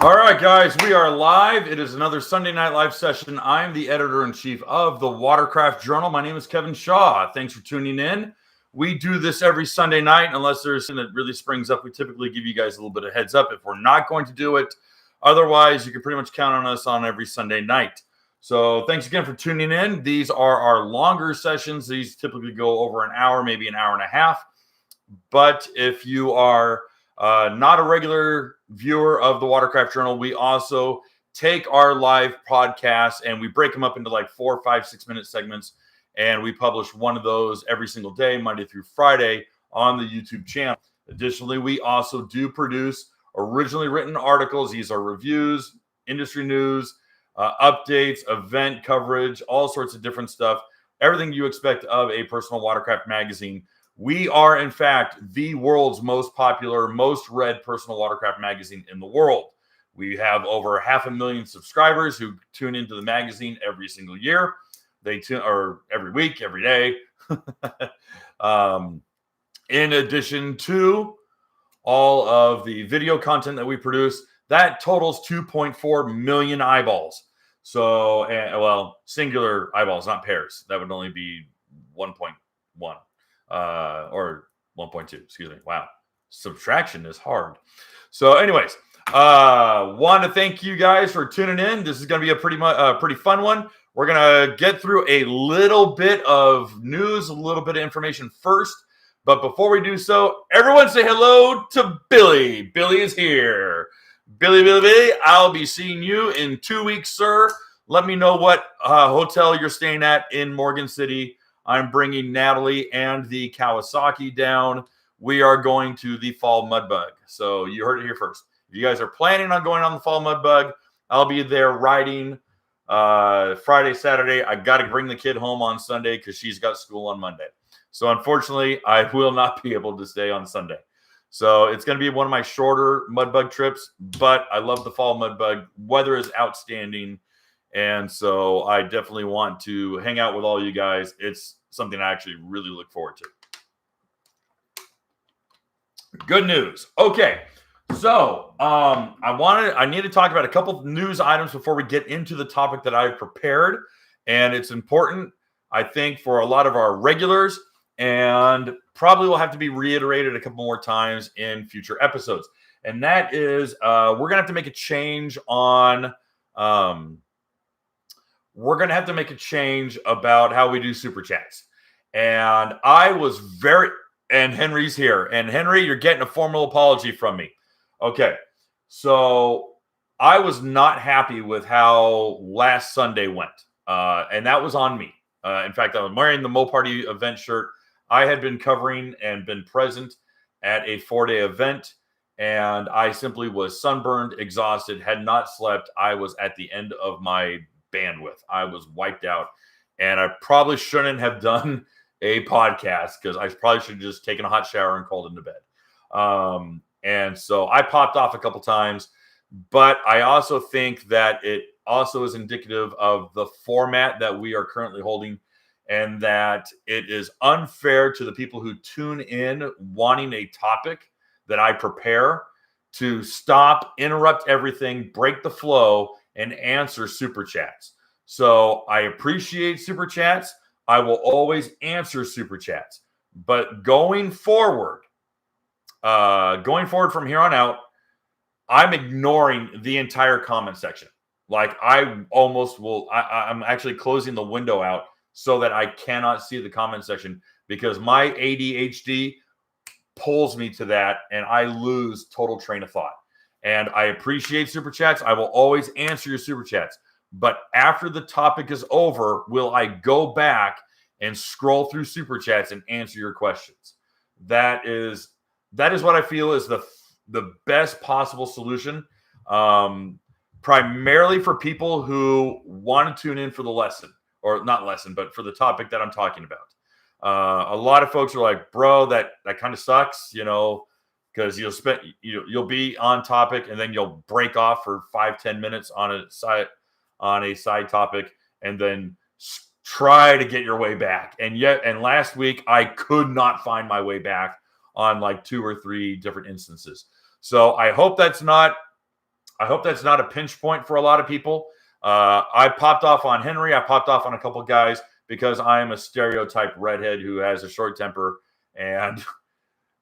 All right, guys, we are live. It is another Sunday Night Live session. I'm the editor-in-chief of the Watercraft Journal. My name is Kevin Shaw. Thanks for tuning in. We do this every Sunday night. Unless there's something that really springs up, we typically give you guys a little bit of heads up if we're not going to do it. Otherwise, you can pretty much count on us on every Sunday night. So thanks again for tuning in. These are our longer sessions. These typically go over an hour, maybe an hour and a half. But if you are not a regular viewer of the Watercraft Journal, we also take our live podcasts and we break them up into like 4, 5, 6 minute segments. And we publish one of those every single day, Monday through Friday, on the YouTube channel. Additionally, we also do produce originally written articles. These are reviews, industry news, updates, event coverage, all sorts of different stuff. Everything you expect of a personal watercraft magazine. We are, in fact, the world's most popular, most read personal watercraft magazine in the world. We have over 500,000 subscribers who tune into the magazine every single year. They tune, or every week, every day. In addition to all of the video content that we produce, that totals 2.4 million eyeballs. So, well, singular eyeballs, not pairs. That would only be 1.1. Or 1.2, excuse me. Wow. Subtraction is hard. So anyways, want to thank you guys for tuning in. This is going to be a pretty fun one. We're going to get through a little bit of news, a little bit of information first. But before we do so, everyone say hello to Billy. Billy is here. Billy, I'll be seeing you in 2 weeks, sir. Let me know what hotel you're staying at in Morgan City. I'm bringing Natalie and the Kawasaki down. We are going to the Fall Mud Bug. So you heard it here first. If you guys are planning on going on the Fall Mud Bug, I'll be there riding Friday, Saturday. I got to bring the kid home on Sunday because she's got school on Monday. So unfortunately, I will not be able to stay on Sunday. So it's going to be one of my shorter Mud Bug trips, but I love the Fall Mud Bug. Weather is outstanding. And so I definitely want to hang out with all you guys. It's something I actually really look forward to. Good news. Okay. So I need to talk about a couple of news items before we get into the topic that I've prepared. And it's important, I think, for a lot of our regulars, and probably will have to be reiterated a couple more times in future episodes. And that is we're going to have to make a change on we're going to have to make a change about how we do super chats. And I was and Henry's here. And Henry, you're getting a formal apology from me. Okay. So I was not happy with how last Sunday went. And that was on me. In fact, I was wearing the Mo Party event shirt. I had been covering and been present at a 4-day event. And I simply was sunburned, exhausted, had not slept. I was at the end of my bandwidth. I was wiped out, and I probably shouldn't have done a podcast because I probably should have just taken a hot shower and called into bed. And so I popped off a couple times, but I also think that it also is indicative of the format that we are currently holding, and that it is unfair to the people who tune in wanting a topic that I prepare to stop, interrupt everything, break the flow, and answer super chats. So I appreciate super chats. I will always answer super chats. But going forward from here on out, I'm ignoring the entire comment section. Like I'm actually closing the window out so that I cannot see the comment section, because my ADHD pulls me to that and I lose total train of thought. And I appreciate super chats. I will always answer your super chats. But after the topic is over, will I go back and scroll through super chats and answer your questions? That is what I feel is the best possible solution, primarily for people who want to tune in for the lesson, or not lesson, but for the topic that I'm talking about. A lot of folks are like, bro, that kind of sucks, because you'll be on topic and then you'll break off for 5-10 minutes on a side topic and then try to get your way back. And last week I could not find my way back on like 2 or 3 different instances. So I hope that's not I hope that's not a pinch point for a lot of people. I popped off on Henry. I popped off on a couple guys because I am a stereotype redhead who has a short temper, and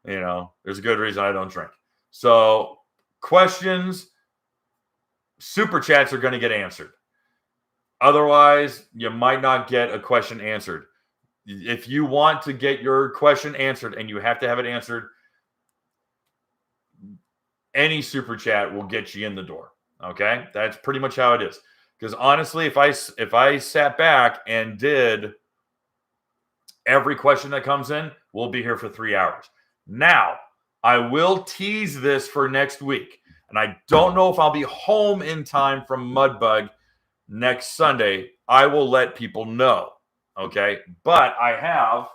there's a good reason I don't drink. So questions, super chats are going to get answered. Otherwise, you might not get a question answered. If you want to get your question answered and you have to have it answered, any super chat will get you in the door. Okay, that's pretty much how it is. Because honestly, if I sat back and did every question that comes in, we'll be here for 3 hours. Now, I will tease this for next week, and I don't know if I'll be home in time from Mudbug next Sunday. I will let people know. Okay, but I have.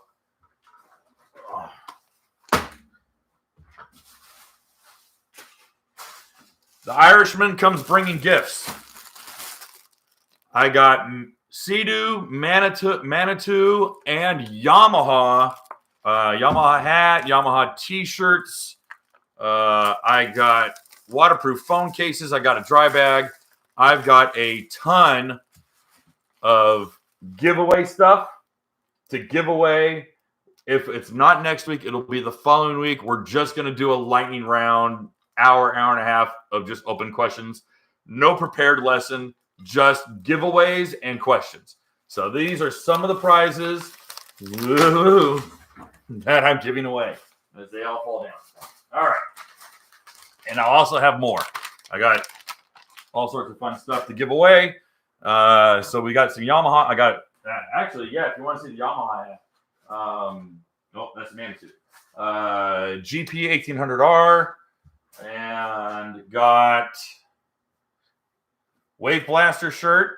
The Irishman comes bringing gifts. I got Sea-Doo, Manitou, and Yamaha. Yamaha hat, Yamaha t-shirts. I got waterproof phone cases. I got a dry bag. I've got a ton of giveaway stuff to give away. If it's not next week, it'll be the following week. We're just going to do a lightning round, hour and a half of just open questions. No prepared lesson, just giveaways and questions. So these are some of the prizes that I'm giving away as they all fall down. All right. And I'll also have more. I got all sorts of fun stuff to give away. So we got some Yamaha. I got actually, yeah, if you want to see the Yamaha, that's the Manitou. GP 1800R, and got Wave Blaster shirt,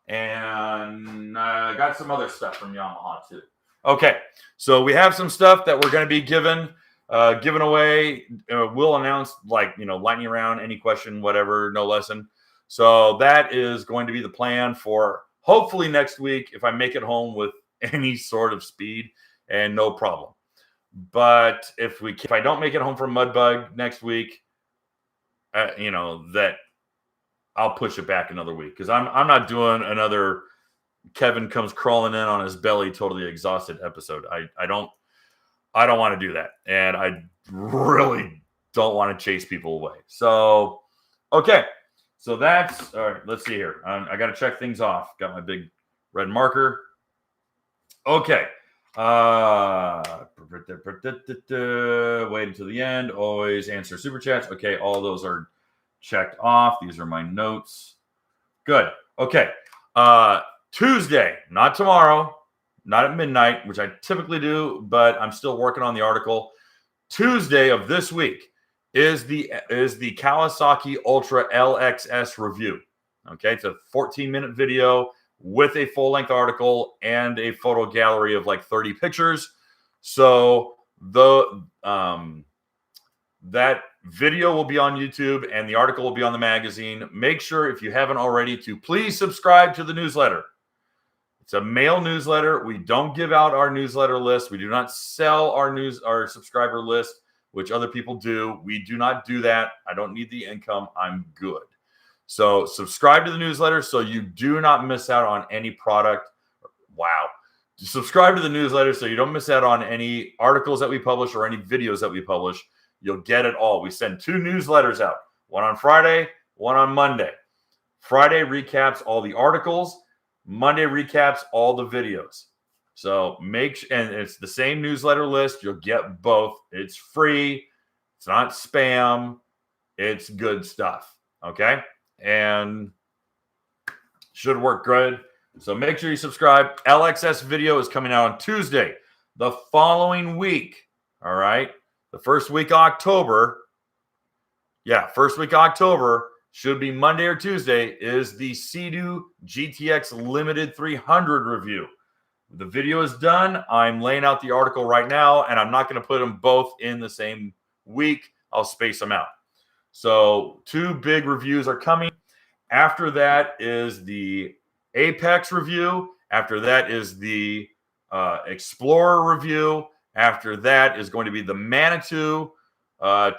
and got some other stuff from Yamaha too. Okay, so we have some stuff that we're going to be giving away. We'll announce lightning round, any question, whatever, no lesson. So that is going to be the plan for hopefully next week if I make it home with any sort of speed and no problem. But if I don't make it home from Mudbug next week, that I'll push it back another week because I'm not doing another Kevin comes crawling in on his belly, totally exhausted episode. I don't want to do that, and I really don't want to chase people away. So, okay. So that's all right. Let's see here. I got to check things off. Got my big red marker. Okay. Wait until the end. Always answer super chats. Okay. All those are checked off. These are my notes. Good. Okay. Tuesday, not tomorrow, not at midnight, which I typically do, but I'm still working on the article. Tuesday of this week is the Kawasaki Ultra LXS review. Okay, it's a 14-minute video with a full-length article and a photo gallery of like 30 pictures. So that video will be on YouTube and the article will be on the magazine. Make sure, if you haven't already, to please subscribe to the newsletter. It's a mail newsletter. We don't give out our newsletter list. We do not sell our subscriber list, which other people do. We do not do that. I don't need the income. I'm good. So subscribe to the newsletter so you do not miss out on any product. Wow. Subscribe to the newsletter so you don't miss out on any articles that we publish or any videos that we publish. You'll get it all. We send 2 newsletters out, one on Friday, one on Monday. Friday recaps all the articles. Monday recaps all the videos. So and it's the same newsletter list. You'll get both. It's free. It's not spam. It's good stuff. Okay? And should work good. So make sure you subscribe. LXS video is coming out on Tuesday, the following week. All right? The first week of October. Yeah, first week of October. Should be Monday or Tuesday, is the Sea-Doo GTX Limited 300 review. The video is done. I'm laying out the article right now, and I'm not going to put them both in the same week. I'll space them out. So 2 big reviews are coming. After that is the Apex review. After that is the Explorer review. After that is going to be the Manitou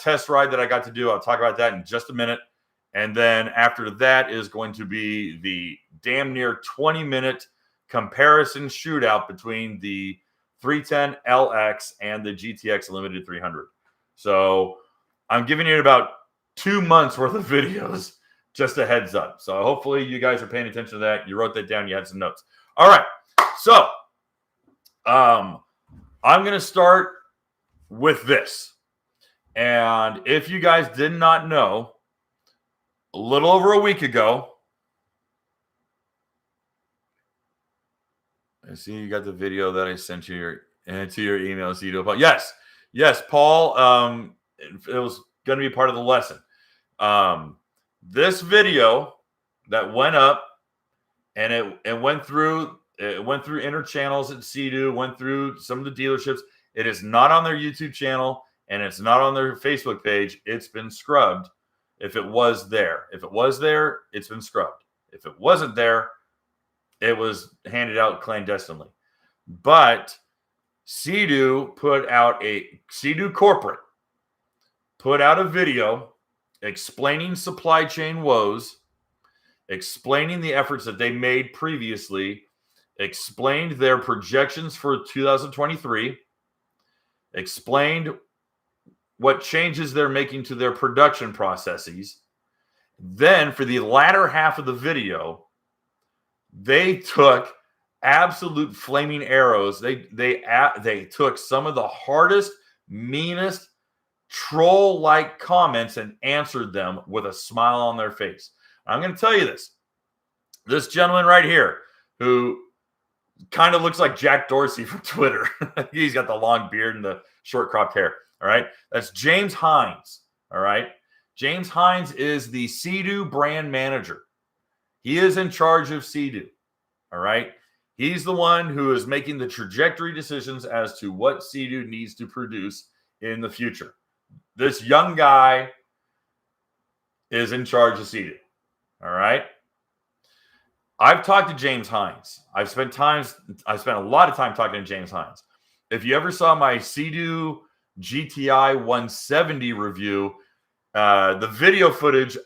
test ride that I got to do. I'll talk about that in just a minute. And then after that is going to be the damn near 20-minute comparison shootout between the 310 LX and the GTX Limited 300. So I'm giving you about 2 months worth of videos, just a heads up. So hopefully you guys are paying attention to that. You wrote that down. You had some notes. All right. So I'm going to start with this. And if you guys did not know, a little over a week ago, I see you got the video that I sent you to your email. So you do it. Yes, Paul. It was going to be part of the lesson. This video that went up, and it went through inner channels at Sea-Doo, went through some of the dealerships. It is not on their YouTube channel, and it's not on their Facebook page. It's been scrubbed. If it was there, it's been scrubbed. If it wasn't there, it was handed out clandestinely. But Sea-Doo corporate put out a video explaining supply chain woes, explaining the efforts that they made previously, explained their projections for 2023, explained what changes they're making to their production processes. Then for the latter half of the video, they took absolute flaming arrows. They took some of the hardest, meanest, troll-like comments and answered them with a smile on their face. I'm going to tell you this. This gentleman right here, who kind of looks like Jack Dorsey from Twitter. He's got the long beard and the short cropped hair. All right. That's James Hines. All right. James Hines is the Sea-Doo brand manager. He is in charge of Sea-Doo. All right. He's the one who is making the trajectory decisions as to what Sea-Doo needs to produce in the future. This young guy is in charge of Sea-Doo. All right. I've talked to James Hines. I've spent a lot of time talking to James Hines. If you ever saw my Sea-Doo GTI 170 review, the video footage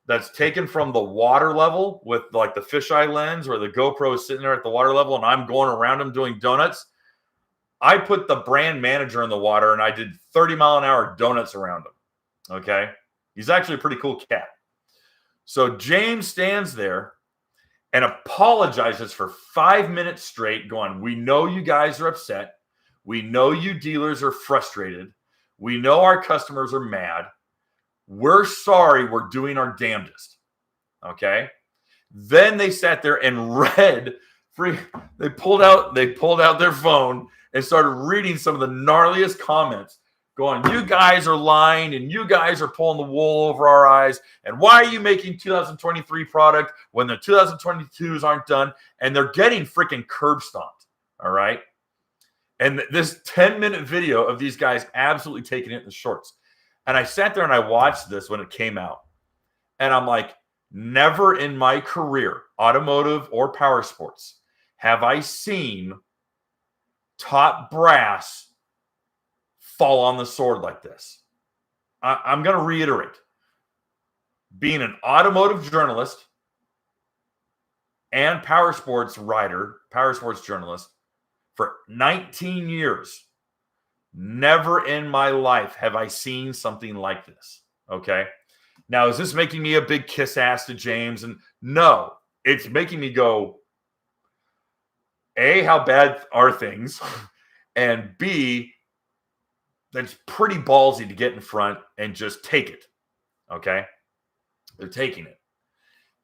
that's taken from the water level with like the fisheye lens where the GoPro is sitting there at the water level and I'm going around him doing donuts. I put the brand manager in the water and I did 30-mile-an-hour donuts around him. Okay. He's actually a pretty cool cat. So James stands there and apologizes for 5 minutes straight, going, "We know you guys are upset. We know you dealers are frustrated. We know our customers are mad. We're sorry. We're doing our damnedest." Okay. Then they sat there and read they pulled out their phone and started reading some of the gnarliest comments, going, "You guys are lying and you guys are pulling the wool over our eyes. And why are you making 2023 product when the 2022s aren't done?" And they're getting freaking curb stomped. All right. And this 10-minute video of these guys absolutely taking it in the shorts. And I sat there and I watched this when it came out. And I'm like, never in my career, automotive or power sports, have I seen top brass fall on the sword like this. I'm going to reiterate. Being an automotive journalist and power sports journalist for 19 years, never in my life have I seen something like this. Okay. Now, is this making me a big kiss ass to James? And no, it's making me go, A, how bad are things? And B, that's pretty ballsy to get in front and just take it. Okay. They're taking it.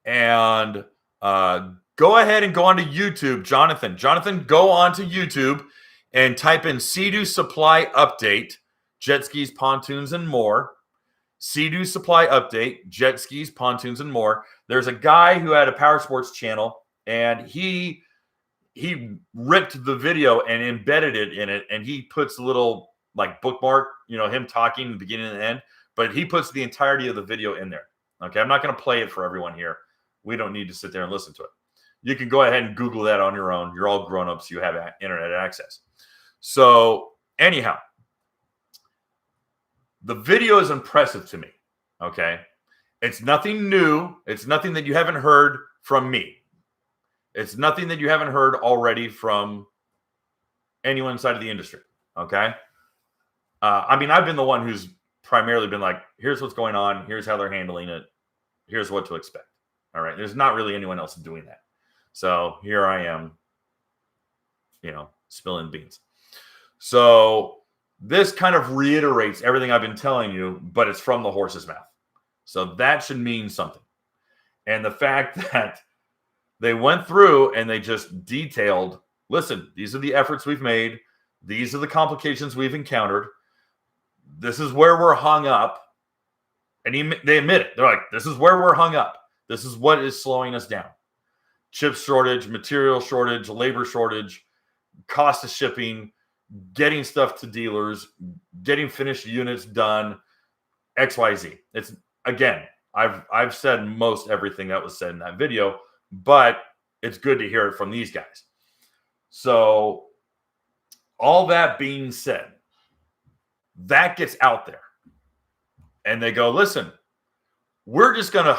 And go ahead and go onto YouTube, Jonathan. Jonathan, go onto YouTube and type in Sea-Doo Supply Update, jet skis, pontoons, and more. Sea-Doo Supply Update, jet skis, pontoons, and more. There's a guy who had a power sports channel, and he ripped the video and embedded it in it, and he puts a little like bookmark, him talking the beginning and the end, but he puts the entirety of the video in there. Okay, I'm not going to play it for everyone here. We don't need to sit there and listen to it. You can go ahead and Google that on your own. You're all grown-ups. You have internet access. So anyhow, the video is impressive to me. Okay. It's nothing new. It's nothing that you haven't heard from me. It's nothing that you haven't heard already from anyone inside of the industry. Okay. I mean, I've been the one who's primarily been like, here's what's going on. Here's how they're handling it. Here's what to expect. All right. There's not really anyone else doing that. So here I am, spilling beans. So this kind of reiterates everything I've been telling you, but it's from the horse's mouth. So that should mean something. And the fact that they went through and they just detailed, listen, these are the efforts we've made. These are the complications we've encountered. This is where we're hung up. And they admit it. They're like, this is where we're hung up. This is what is slowing us down. Chip shortage, material shortage, labor shortage, cost of shipping, getting stuff to dealers, getting finished units done, XYZ. It's, again, I've said most everything that was said in that video, but it's good to hear it from these guys. So all that being said, that gets out there. And they go, listen, we're just gonna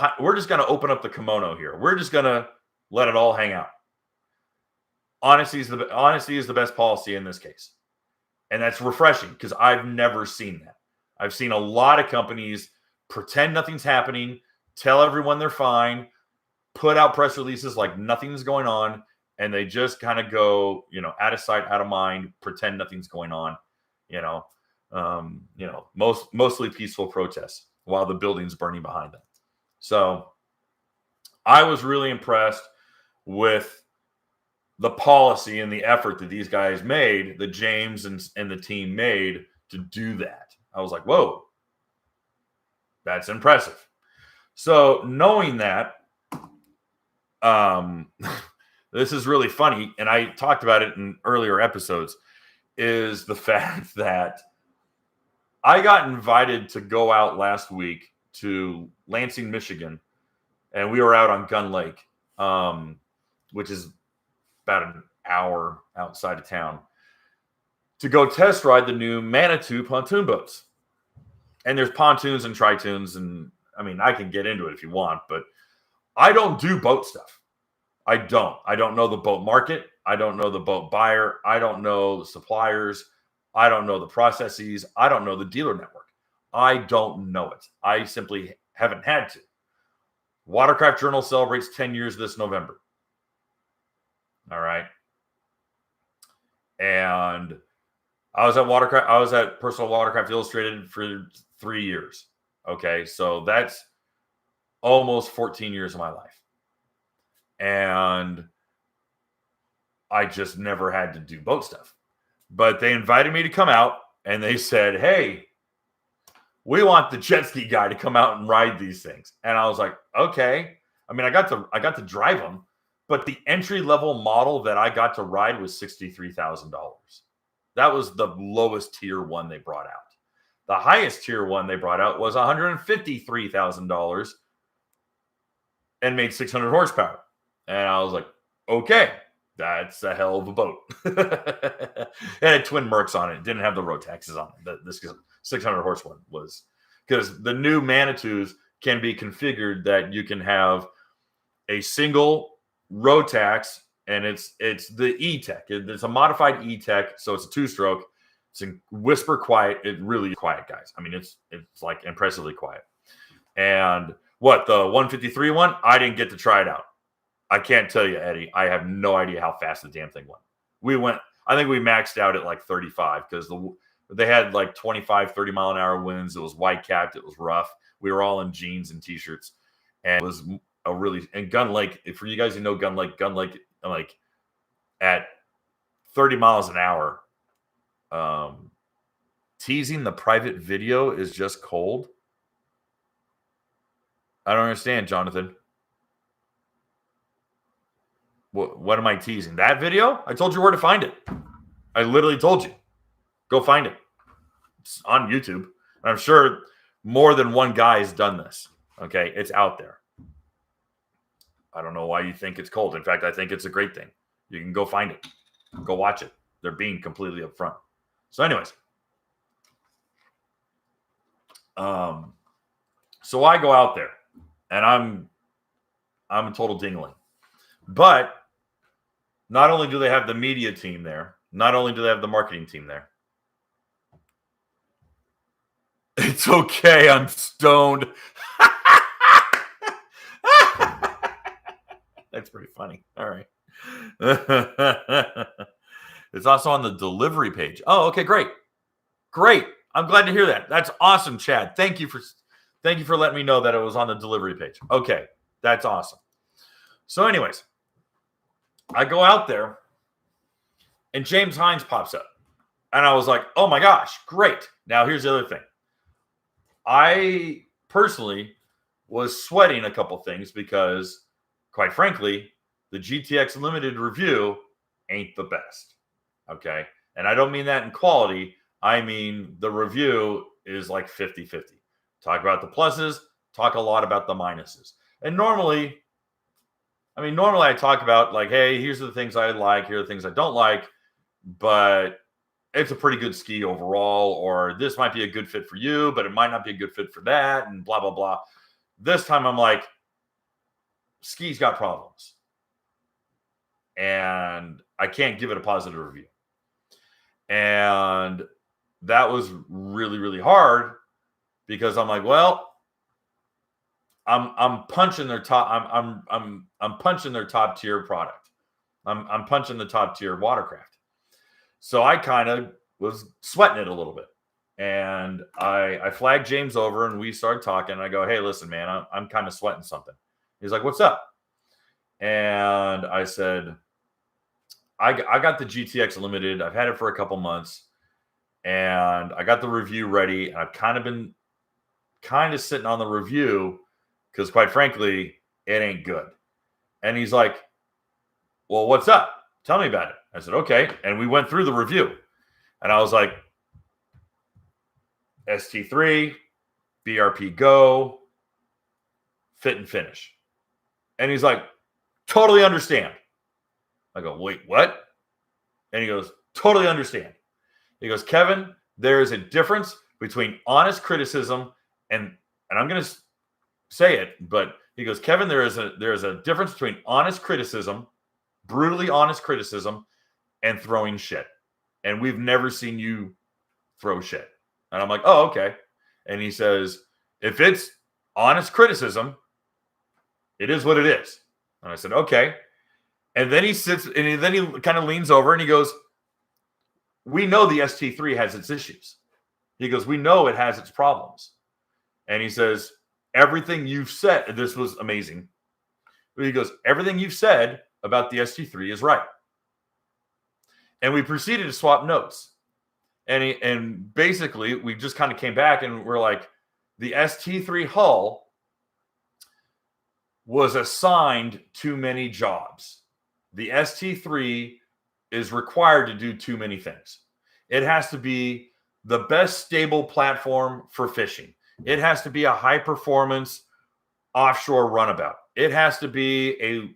open up the kimono here. We're just gonna let it all hang out. Honesty is the best policy in this case. And that's refreshing because I've never seen that. I've seen a lot of companies pretend nothing's happening, tell everyone they're fine, put out press releases like nothing's going on, and they just kind of go, out of sight, out of mind, pretend nothing's going on, mostly peaceful protests while the building's burning behind them. So I was really impressed with the policy and the effort that these guys made, that James and the team made to do that. I was like, whoa, that's impressive. So knowing that, this is really funny, and I talked about it in earlier episodes, is the fact that I got invited to go out last week to Lansing, Michigan, and we were out on Gun Lake, which is about an hour outside of town, to go test ride the new Manitou pontoon boats. And there's pontoons and tritoons, and I mean, I can get into it if you want, but I don't do boat stuff. I don't know the boat market. I don't know the boat buyer. I don't know the suppliers. I don't know the processes. I don't know the dealer network. I don't know it. I simply haven't had to. Watercraft Journal celebrates 10 years this November. All right. And I was at Personal Watercraft Illustrated for 3 years. Okay. So that's almost 14 years of my life. And I just never had to do boat stuff. But they invited me to come out, and they said, hey, we want the jet ski guy to come out and ride these things. And I was like, okay. I mean, I got to drive them, but the entry level model that I got to ride was $63,000. That was the lowest tier one they brought out. The highest tier one they brought out was $153,000 and made 600 horsepower. And I was like, okay, that's a hell of a boat. It had twin Mercs on it. It didn't have the Rotaxes on it. This 600 horse one was, because the new Manitous can be configured that you can have a single Rotax, and it's the E-Tech. It's a modified E-Tech, so it's a two-stroke. It's in whisper quiet. It's really quiet, guys. I mean, it's like impressively quiet. And what, the 153 one? I didn't get to try it out. I can't tell you, Eddie. I have no idea how fast the damn thing went. I think we maxed out at like 35 because they had like 25, 30 mile an hour winds. It was white capped. It was rough. We were all in jeans and t-shirts. And it was and Gun Lake, for you guys who know Gun Lake, like at 30 miles an hour, teasing the private video is just cold. I don't understand, Jonathan. What am I teasing? That video? I told you where to find it. I literally told you. Go find it. It's on YouTube. I'm sure more than one guy has done this. Okay? It's out there. I don't know why you think it's cold. In fact, I think it's a great thing. You can go find it. Go watch it. They're being completely upfront. So anyways. So I go out there. and I'm a total dingling. But not only do they have the media team there, not only do they have the marketing team there. It's okay, I'm stoned. That's pretty funny. All right. It's also on the delivery page. Oh, okay, great. Great. I'm glad to hear that. That's awesome, Chad. Thank you for letting me know that it was on the delivery page. Okay, that's awesome. So anyways, I go out there and James Hines pops up. And I was like, oh my gosh, great. Now here's the other thing. I personally was sweating a couple things because, quite frankly, the GTX Limited review ain't the best. Okay. And I don't mean that in quality. I mean, the review is like 50-50. Talk about the pluses, talk a lot about the minuses. And normally I talk about like, hey, here's the things I like, here are the things I don't like, but it's a pretty good ski overall, or this might be a good fit for you, but it might not be a good fit for that, and blah, blah, blah. This time I'm like, ski's got problems. And I can't give it a positive review. And that was really, really hard because I'm like, well, I'm punching their top. I'm punching their top tier product. I'm punching the top tier Watercraft. So I kind of was sweating it a little bit. And I flagged James over and we started talking. And I go, hey, listen, man, I'm kind of sweating something. He's like, what's up? And I said, I got the GTX Limited. I've had it for a couple months. And I got the review ready. And I've been sitting on the review because, quite frankly, it ain't good. And he's like, well, what's up? Tell me about it. I said, okay. And we went through the review. And I was like, ST3, BRP Go, fit and finish. And he's like, totally understand. I go, wait, what? And he goes, totally understand. He goes, Kevin, there is a difference between honest criticism and I'm going to say it, but he goes, Kevin, there is a difference between honest criticism, brutally honest criticism, and throwing shit. And we've never seen you throw shit. And I'm like, oh, okay. And he says, if it's honest criticism, it is what it is. And I said, okay. And then he sits and then he kind of leans over and he goes, we know the ST3 has its issues. He goes, we know it has its problems. And he says, everything you've said, this was amazing. He goes, everything you've said about the ST3 is right. And we proceeded to swap notes. And basically, we just kind of came back and we're like, the ST3 hull was assigned too many jobs. The ST3 is required to do too many things. It has to be the best stable platform for fishing. It has to be a high performance offshore runabout. It has to be a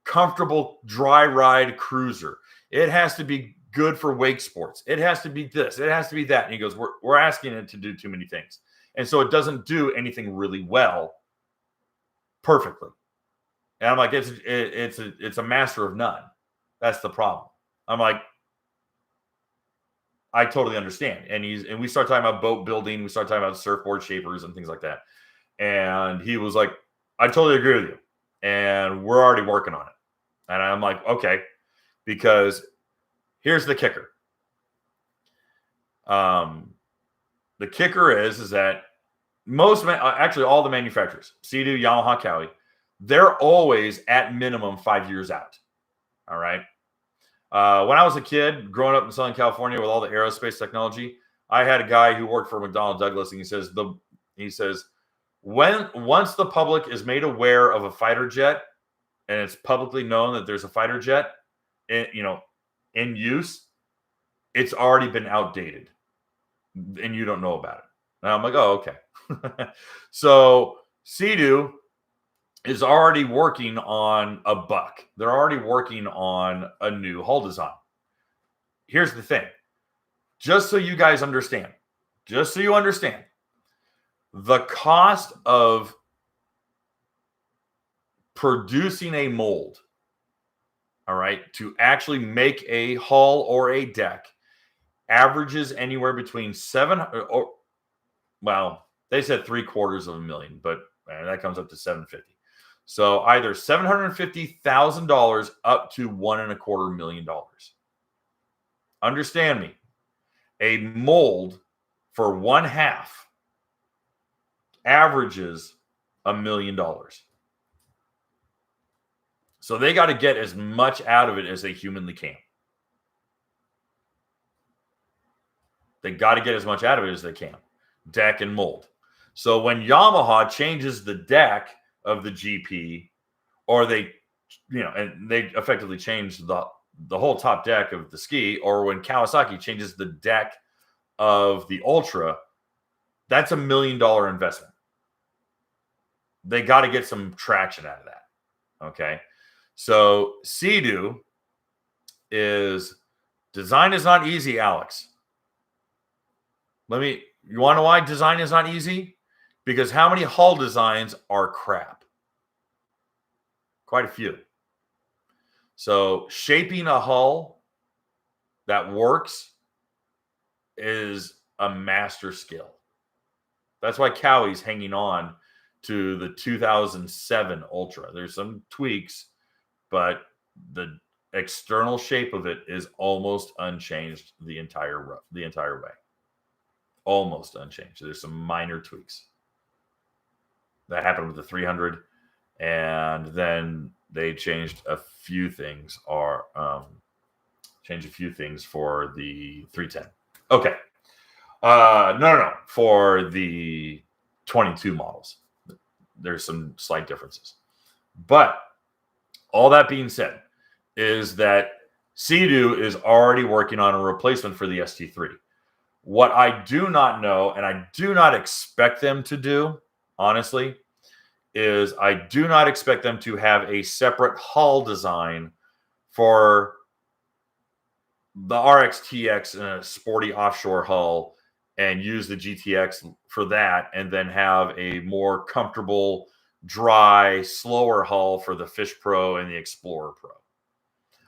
comfortable dry ride cruiser. It has to be good for wake sports. It has to be this. It has to be that. And he goes, we're asking it to do too many things. And so it doesn't do anything really well perfectly. And I'm like, it's a master of none. That's the problem. I'm like, I totally understand. And we start talking about boat building. We start talking about surfboard shapers and things like that. And he was like, I totally agree with you. And we're already working on it. And I'm like, okay, because here's the kicker. The kicker is that actually all the manufacturers, Sea-Doo, Yamaha, Cowie, they're always at minimum 5 years out. All right. When I was a kid growing up in Southern California with all the aerospace technology, I had a guy who worked for McDonnell Douglas, and he says, once the public is made aware of a fighter jet, and it's publicly known that there's a fighter jet, in use, it's already been outdated, and you don't know about it. And I'm like, oh, okay. So Sea-Doo is already working on a buck. They're already working on a new hull design. Here's the thing. Just so you guys understand, the cost of producing a mold, all right, to actually make a hull or a deck averages anywhere between they said $750,000, but that comes up to $750,000. So either $750,000 up to $1.25 million. Understand me, a mold for one half averages $1 million. So they got to get as much out of it as they humanly can. They got to get as much out of it as they can. Deck and mold. So when Yamaha changes the deck of the GP, or they effectively change the whole top deck of the ski, or when Kawasaki changes the deck of the Ultra, that's $1 million investment. They got to get some traction out of that. Okay. So Sea-Doo design is not easy, Alex. You want to know why design is not easy? Because how many hull designs are crap? Quite a few. So shaping a hull that works is a master skill. That's why Cowie's hanging on to the 2007 Ultra. There's some tweaks, but the external shape of it is almost unchanged the entire way. Almost unchanged. There's some minor tweaks that happened with the 300, and then they changed a few things, or changed a few things for the 310. Okay. No. For the 22 models, there's some slight differences. But all that being said, is that Sea-Doo is already working on a replacement for the ST3. What I do not know, and I do not expect them to do, honestly, is I do not expect them to have a separate hull design for the RXTX in a sporty offshore hull and use the GTX for that, and then have a more comfortable, dry, slower hull for the Fish Pro and the Explorer Pro.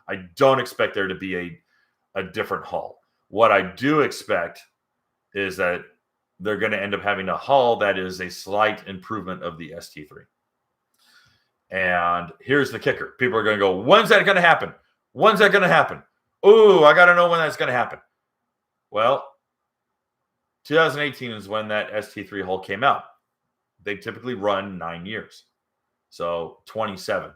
I don't expect there to be a different hull. What I do expect is that they're going to end up having a hull that is a slight improvement of the ST3. And here's the kicker. People are going to go, when's that going to happen? When's that going to happen? Ooh, I got to know when that's going to happen. Well, 2018 is when that ST3 hull came out. They typically run 9 years. So 27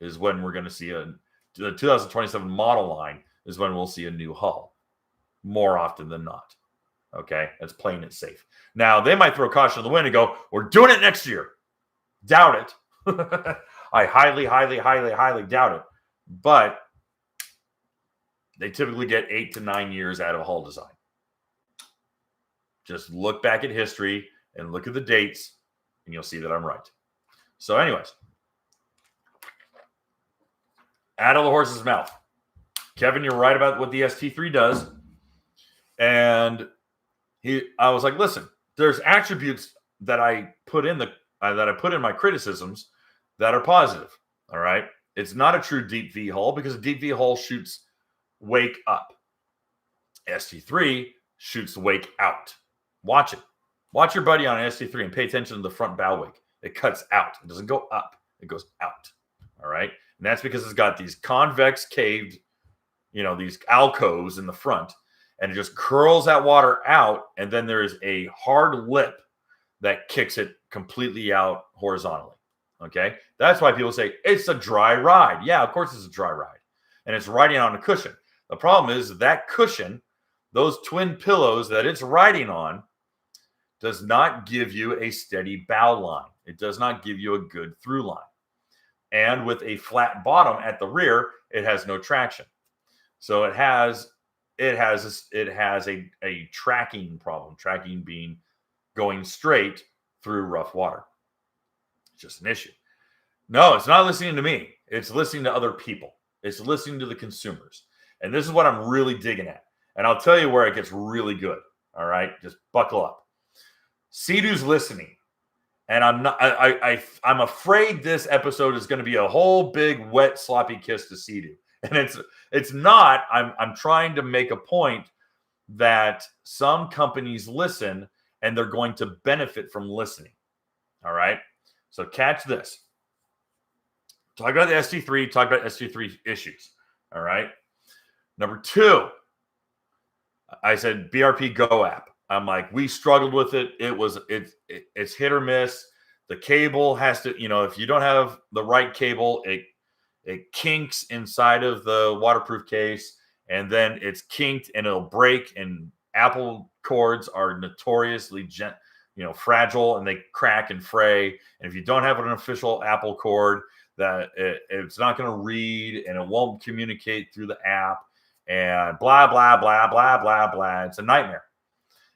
is when we're going to see the 2027 model line is when we'll see a new hull, more often than not. Okay, that's playing it safe. Now, they might throw caution to the wind and go, we're doing it next year. Doubt it. I highly, highly, highly, highly doubt it. But they typically get 8 to 9 years out of a hull design. Just look back at history and look at the dates, and you'll see that I'm right. So anyways, out of the horse's mouth. Kevin, you're right about what the ST3 does. And I was like, listen, there's attributes that I put in my criticisms that are positive. All right. It's not a true deep V hull because a deep V hull shoots wake up. ST3 shoots wake out. Watch it. Watch your buddy on an ST3 and pay attention to the front bow wake. It cuts out. It doesn't go up. It goes out. All right. And that's because it's got these convex caved, these alcoves in the front, and it just curls that water out. And then there is a hard lip that kicks it completely out horizontally. Okay. That's why people say it's a dry ride. Yeah, of course it's a dry ride. And it's riding on a cushion. The problem is that cushion, those twin pillows that it's riding on, does not give you a steady bow line. It does not give you a good through line. And with a flat bottom at the rear, it has no traction. So it has a tracking problem. Tracking being going straight through rough water. It's just an issue. No, it's not listening to me. It's listening to other people. It's listening to the consumers. And this is what I'm really digging at. And I'll tell you where it gets really good. All right, just buckle up. Sea-Doo's listening. And I'm afraid this episode is going to be a whole big wet sloppy kiss to Sea-Doo. And it's not. I'm trying to make a point that some companies listen and they're going to benefit from listening. All right. So catch this. Talk about the ST3, talk about ST3 issues. All right. Number 2, I said BRP Go app. I'm like, we struggled with it. It's hit or miss. The cable has to, if you don't have the right cable, it kinks inside of the waterproof case, and then it's kinked and it'll break. And Apple cords are notoriously fragile, and they crack and fray. And if you don't have an official Apple cord, that it's not going to read and it won't communicate through the app, and blah blah blah blah blah blah. It's a nightmare.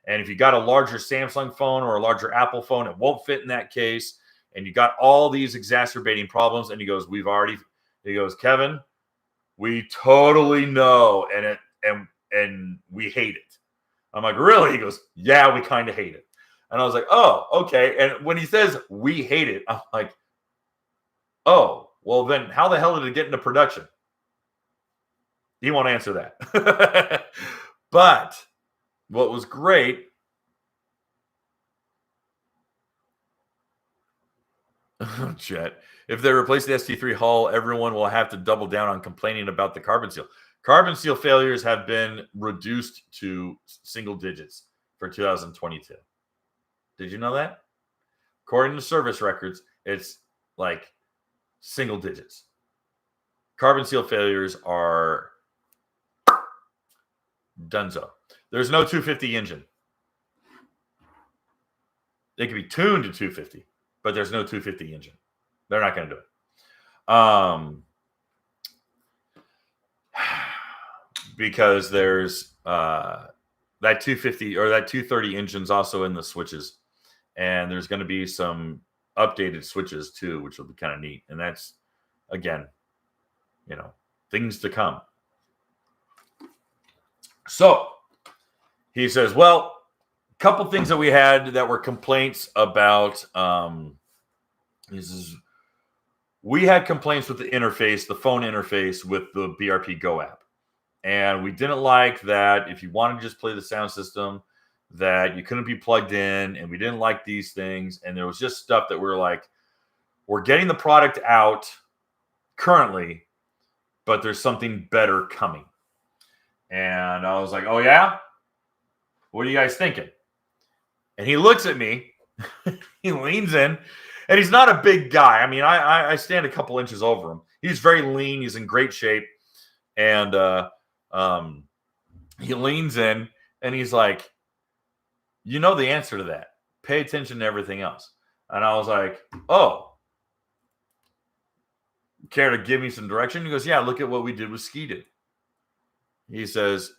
And if you got a larger Samsung phone or a larger Apple phone, it won't fit in that case. And you got all these exacerbating problems. And he goes, Kevin, we totally know. And we hate it. I'm like, really? He goes, yeah, we kind of hate it. And I was like, oh, okay. And when he says we hate it, I'm like, oh, well, then how the hell did it get into production? He won't answer that. But what was great, Jet, if they replace the ST3 hull, everyone will have to double down on complaining about the carbon seal. Carbon seal failures have been reduced to single digits for 2022. Did you know that? According to service records, it's like single digits. Carbon seal failures are donezo. There's no 250 engine. They can be tuned to 250, but there's no 250 engine. They're not going to do it. Because there's that 250 or that 230 engine's also in the switches. And there's going to be some updated switches too, which will be kind of neat. And that's, again, things to come. So he says, well, a couple things that we had that were complaints about. We had complaints with the interface, the phone interface with the BRP Go app. And we didn't like that if you wanted to just play the sound system, that you couldn't be plugged in. And we didn't like these things. And there was just stuff that we're like, we're getting the product out currently, but there's something better coming. And I was like, oh, yeah? What are you guys thinking? And he looks at me. He leans in. And he's not a big guy. I mean, I stand a couple inches over him. He's very lean. He's in great shape. And he leans in. And he's like, you know the answer to that. Pay attention to everything else. And I was like, oh. Care to give me some direction? He goes, yeah, look at what we did with Ski-Doo. He says,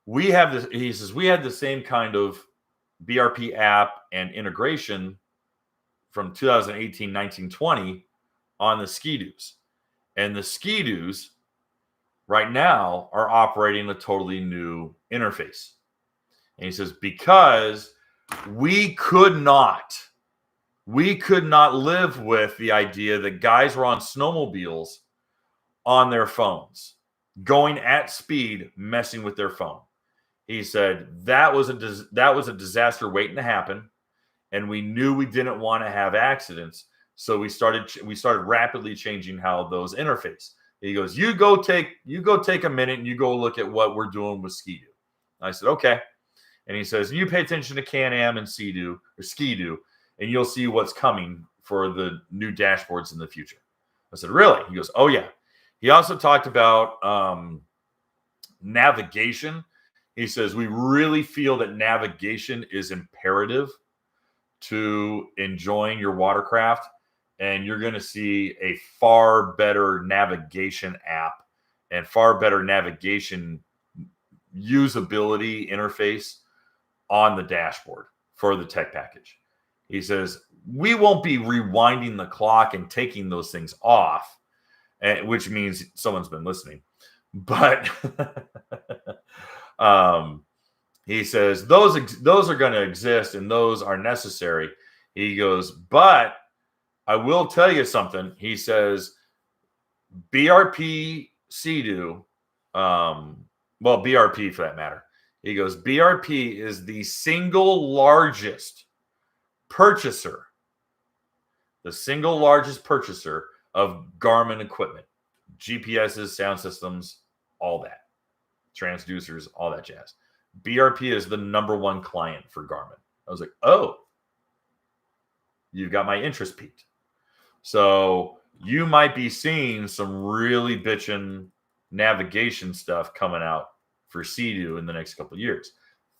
we had the same kind of BRP app and integration from 2018, 19, 20 on the Ski-Doos. And the Ski-Doos right now are operating a totally new interface. And he says, because we could not live with the idea that guys were on snowmobiles on their phones, going at speed, messing with their phone. He said that was a disaster waiting to happen, and we knew we didn't want to have accidents, so we started rapidly changing how those interface. He goes, you go take a minute and you go look at what we're doing with Ski-Doo. I said, okay. And he says, you pay attention to Can-Am and Ski-Doo, and you'll see what's coming for the new dashboards in the future. I said, really? He goes, oh, yeah. He also talked about navigation. He says, we really feel that navigation is imperative to enjoying your watercraft, and you're going to see a far better navigation app and far better navigation usability interface on the dashboard for the tech package. He says, we won't be rewinding the clock and taking those things off, which means someone's been listening. But he says, those are going to exist and those are necessary. He goes, but I will tell you something. He says, BRP Sea-Doo, BRP for that matter. He goes, BRP is the single largest purchaser, of Garmin equipment, GPSs, sound systems, all that, transducers, all that jazz. BRP is the number one client for Garmin. I was like, oh, you've got my interest peaked. So you might be seeing some really bitchin' navigation stuff coming out for Sea-Doo in the next couple of years.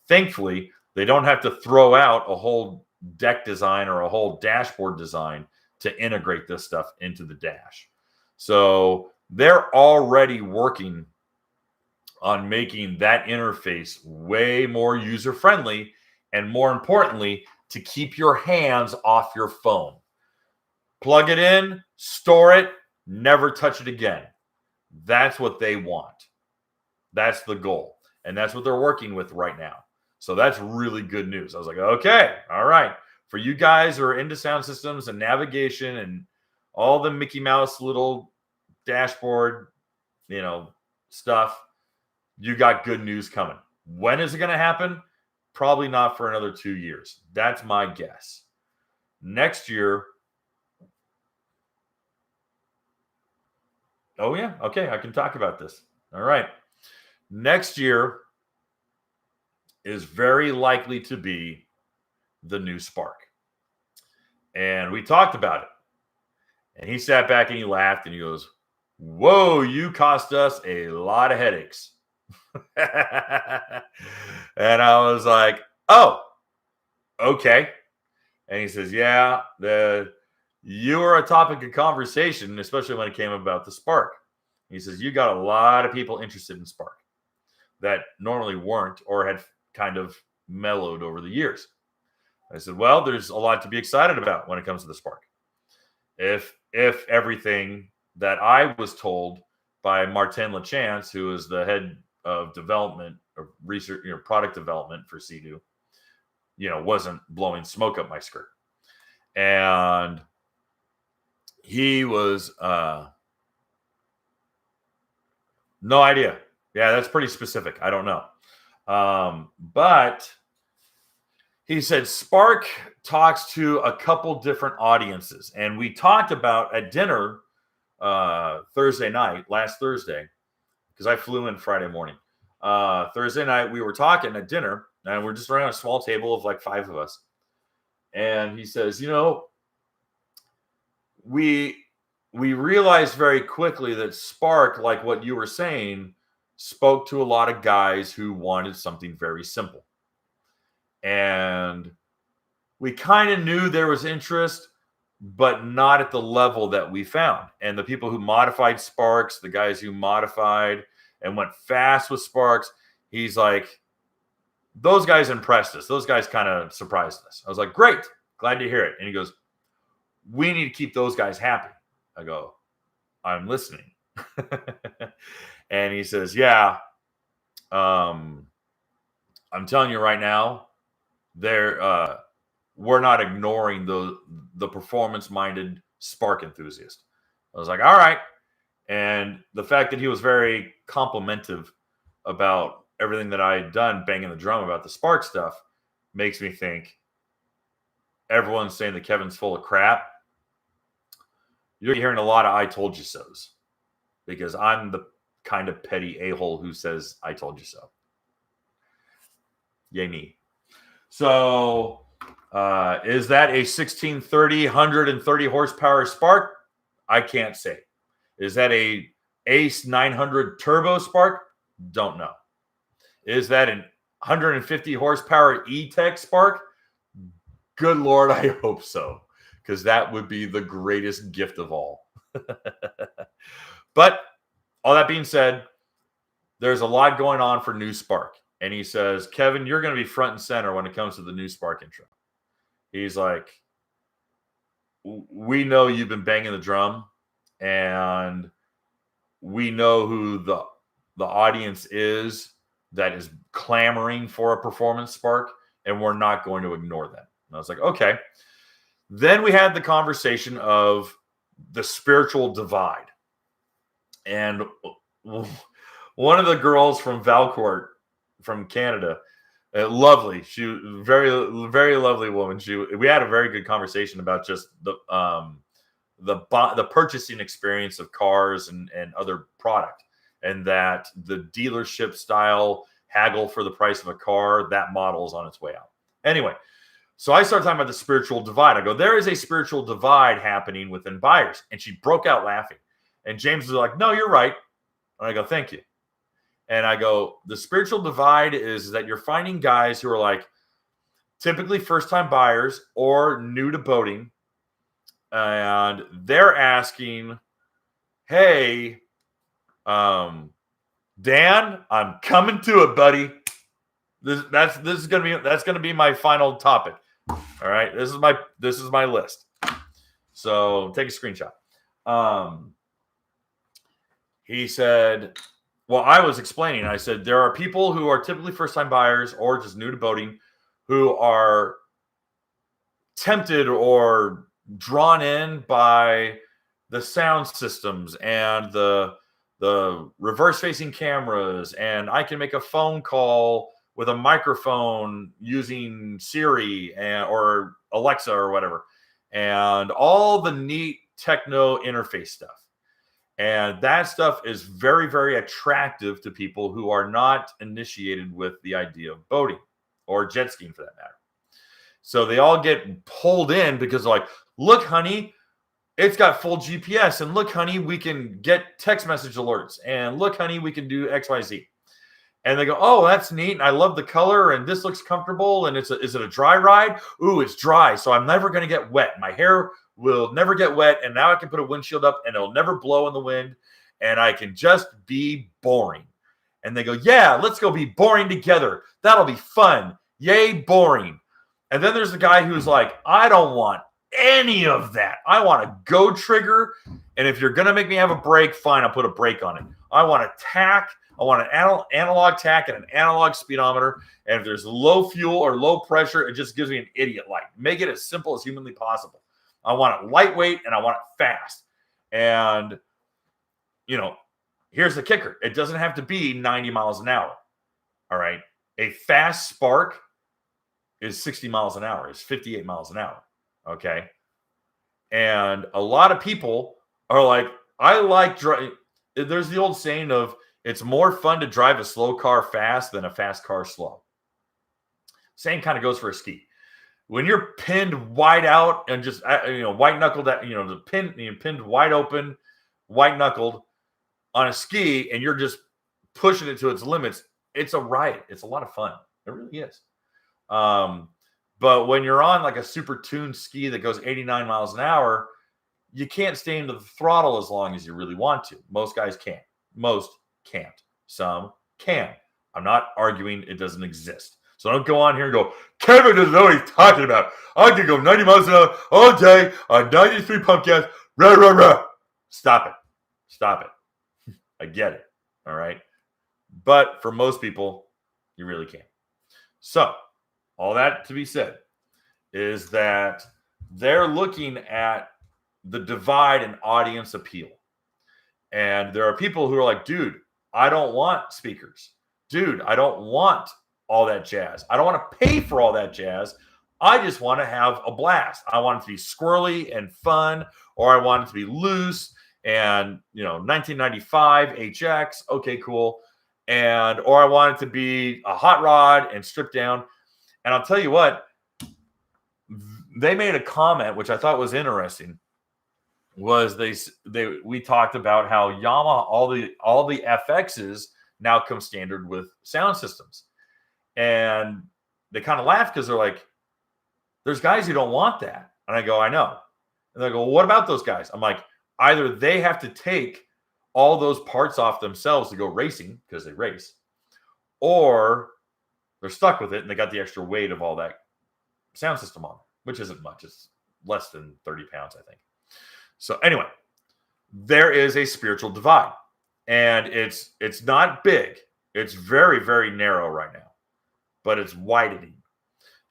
Thankfully, they don't have to throw out a whole deck design or a whole dashboard design to integrate this stuff into the dash. So they're already working on making that interface way more user-friendly and, more importantly, to keep your hands off your phone. Plug it in, store it, never touch it again. That's what they want. That's the goal. And that's what they're working with right now. So that's really good news. I was like, okay, all right. For you guys who are into sound systems and navigation and all the Mickey Mouse little dashboard, stuff, you got good news coming. When is it going to happen? Probably not for another 2 years. That's my guess. Next year. Oh, yeah. Okay. I can talk about this. All right. Next year is very likely to be the new Spark. And we talked about it. And he sat back and he laughed and he goes, whoa, you cost us a lot of headaches. And I was like, oh, okay. And he says, yeah, you were a topic of conversation, especially when it came about the Spark. He says, you got a lot of people interested in Spark that normally weren't or had kind of mellowed over the years. I said, well, there's a lot to be excited about when it comes to the Spark. If everything that I was told by Martin Lachance, who is the head of development or research, product development for Sea-Doo, wasn't blowing smoke up my skirt. And he was no idea. Yeah, that's pretty specific. I don't know. But he said Spark talks to a couple different audiences. And we talked about at dinner Thursday night, last Thursday, because I flew in Friday morning. Thursday night, we were talking at dinner, and we're just around a small table of like 5 of us. And he says, we realized very quickly that Spark, like what you were saying, spoke to a lot of guys who wanted something very simple. And we kind of knew there was interest, but not at the level that we found. And the people who modified Sparks, the guys who modified and went fast with Sparks, he's like, those guys impressed us. Those guys kind of surprised us. I was like, great, glad to hear it. And he goes, we need to keep those guys happy. I go, I'm listening. And he says, yeah, I'm telling you right now, we're not ignoring the performance-minded Spark enthusiast. I was like, all right. And the fact that he was very complimentive about everything that I had done, banging the drum about the Spark stuff, makes me think everyone's saying that Kevin's full of crap. You're hearing a lot of I told you so's, because I'm the kind of petty a-hole who says I told you so. Yay me. So is that a 1630, 130 horsepower Spark? I can't say. Is that a Ace 900 turbo Spark? Don't know. Is that an 150 horsepower E-Tech Spark? Good Lord, I hope so, because that would be the greatest gift of all. But all that being said, there's a lot going on for new Spark. And he says, Kevin, you're going to be front and center when it comes to the new Spark intro. He's like, we know you've been banging the drum, and we know who the audience is that is clamoring for a performance Spark, and we're not going to ignore them. And I was like, okay. Then we had the conversation of the spiritual divide. And one of the girls from Valcourt from Canada, lovely. She very, very lovely woman. We had a very good conversation about just the purchasing experience of cars and other product, and that the dealership style haggle for the price of a car, that model is on its way out. Anyway, so I started talking about the spiritual divide. I go, there is a spiritual divide happening within buyers. And she broke out laughing. And James was like, no, you're right. And I go, thank you. And I go, the spiritual divide is that you're finding guys who are like typically first-time buyers or new to boating. And they're asking, hey, Dan, I'm coming to it, buddy. That's gonna be my final topic. All right, this is my list. So take a screenshot. He said, well, I was explaining. I said there are people who are typically first-time buyers or just new to boating who are tempted or drawn in by the sound systems and the reverse-facing cameras, and I can make a phone call with a microphone using Siri or Alexa or whatever, and all the neat techno interface stuff. And that stuff is very, very attractive to people who are not initiated with the idea of boating or jet skiing for that matter. So they all get pulled in because they're like, look, honey, it's got full GPS. And look, honey, we can get text message alerts. And look, honey, we can do X, Y, Z. And they go, oh, that's neat. And I love the color. And this looks comfortable. And is it a dry ride? Ooh, it's dry. So I'm never going to get wet. My hair will never get wet. And now I can put a windshield up and it'll never blow in the wind. And I can just be boring. And they go, yeah, let's go be boring together. That'll be fun. Yay, boring. And then there's the guy who's like, I don't want any of that. I want a go trigger. And if you're going to make me have a brake, fine, I'll put a brake on it. I want a tack. I want an analog tack and an analog speedometer. And if there's low fuel or low pressure, it just gives me an idiot light. Make it as simple as humanly possible. I want it lightweight and I want it fast. And, here's the kicker. It doesn't have to be 90 miles an hour. All right. A fast spark is 60 miles an hour. It's 58 miles an hour. Okay. And a lot of people are like, I like driving. There's the old saying of, it's more fun to drive a slow car fast than a fast car slow. Same kind of goes for a ski. When you're pinned wide out and just, white knuckled, pinned wide open, white knuckled on a ski, and you're just pushing it to its limits, it's a riot. It's a lot of fun. It really is. But when you're on like a super tuned ski that goes 89 miles an hour, you can't stay into the throttle as long as you really want to. Most guys can't. Most can't. Some can. I'm not arguing it doesn't exist. So don't go on here and go, Kevin doesn't know what he's talking about. I can go 90 miles an hour all day on 93 pump gas. Rah, rah, rah. Stop it. Stop it. I get it. All right. But for most people, you really can't. So all that to be said is that they're looking at the divide in audience appeal. And there are people who are like, dude, I don't want speakers. Dude, I don't want all that jazz. I don't want to pay for all that jazz. I just want to have a blast. I want it to be squirrely and fun, or I want it to be loose and, 1995 HX. Okay, cool. Or I want it to be a hot rod and stripped down. And I'll tell you what, they made a comment, which I thought was interesting, was we talked about how Yamaha, all the FXs now come standard with sound systems. And they kind of laugh because they're like, there's guys who don't want that. And I go, I know. And they go, well, what about those guys? I'm like, either they have to take all those parts off themselves to go racing because they race, or they're stuck with it and they got the extra weight of all that sound system on, which isn't much. It's less than 30 pounds, I think. So anyway, there is a spiritual divide, and it's not big. It's very, very narrow right now, but it's widening.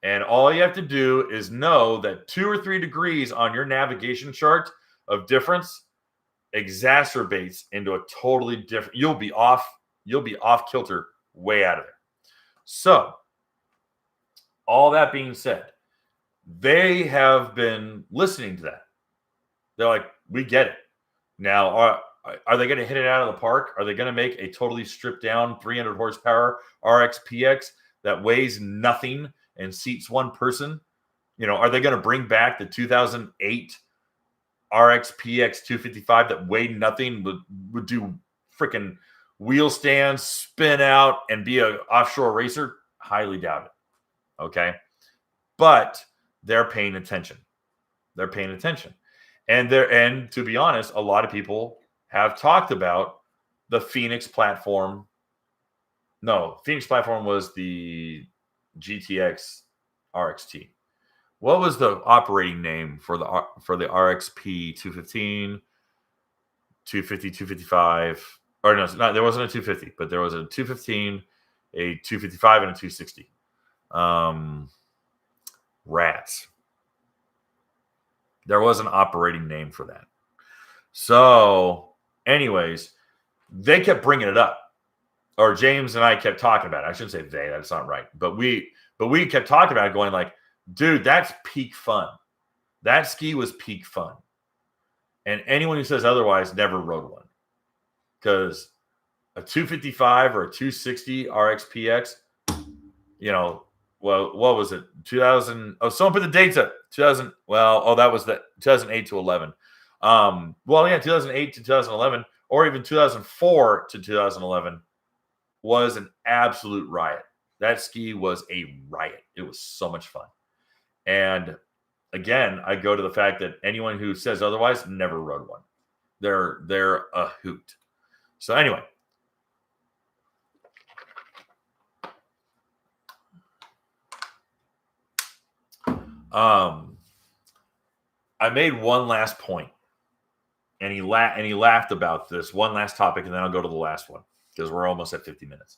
And all you have to do is know that 2 or 3 degrees on your navigation chart of difference exacerbates into a totally different. You'll be off kilter, way out of there. So, all that being said, they have been listening to that. They're like, we get it. Now, are they going to hit it out of the park? Are they going to make a totally stripped down 300 horsepower RXPX that weighs nothing and seats one person? Are they going to bring back the 2008 RXPX 255 that weighed nothing, would do freaking wheel stands, spin out, and be an offshore racer? Highly doubt it. Okay. But they're paying attention. They're paying attention. And to be honest, a lot of people have talked about the Phoenix platform. No, Phoenix platform was the GTX RXT. What was the operating name for the RXP 215, 250, 255? Or no, there wasn't a 250, but there was a 215, a 255, and a 260. Rats. There was an operating name for that. So, anyways, they kept bringing it up. Or James and I kept talking about it. I shouldn't say they, that's not right. But we kept talking about it, going like, dude, that's peak fun. That ski was peak fun. And anyone who says otherwise never rode one. Because a 255 or a 260 RXPX, well, what was it? 2000. Oh, someone put the dates up. 2000. Well, that was the 2008 to 11. 2008 to 2011, or even 2004 to 2011, was an absolute riot. That ski was a riot. It was so much fun. And again, I go to the fact that anyone who says otherwise never rode one. They're a hoot. So anyway. I made one last point, and he laughed about this one last topic, and then I'll go to the last one because we're almost at 50 minutes.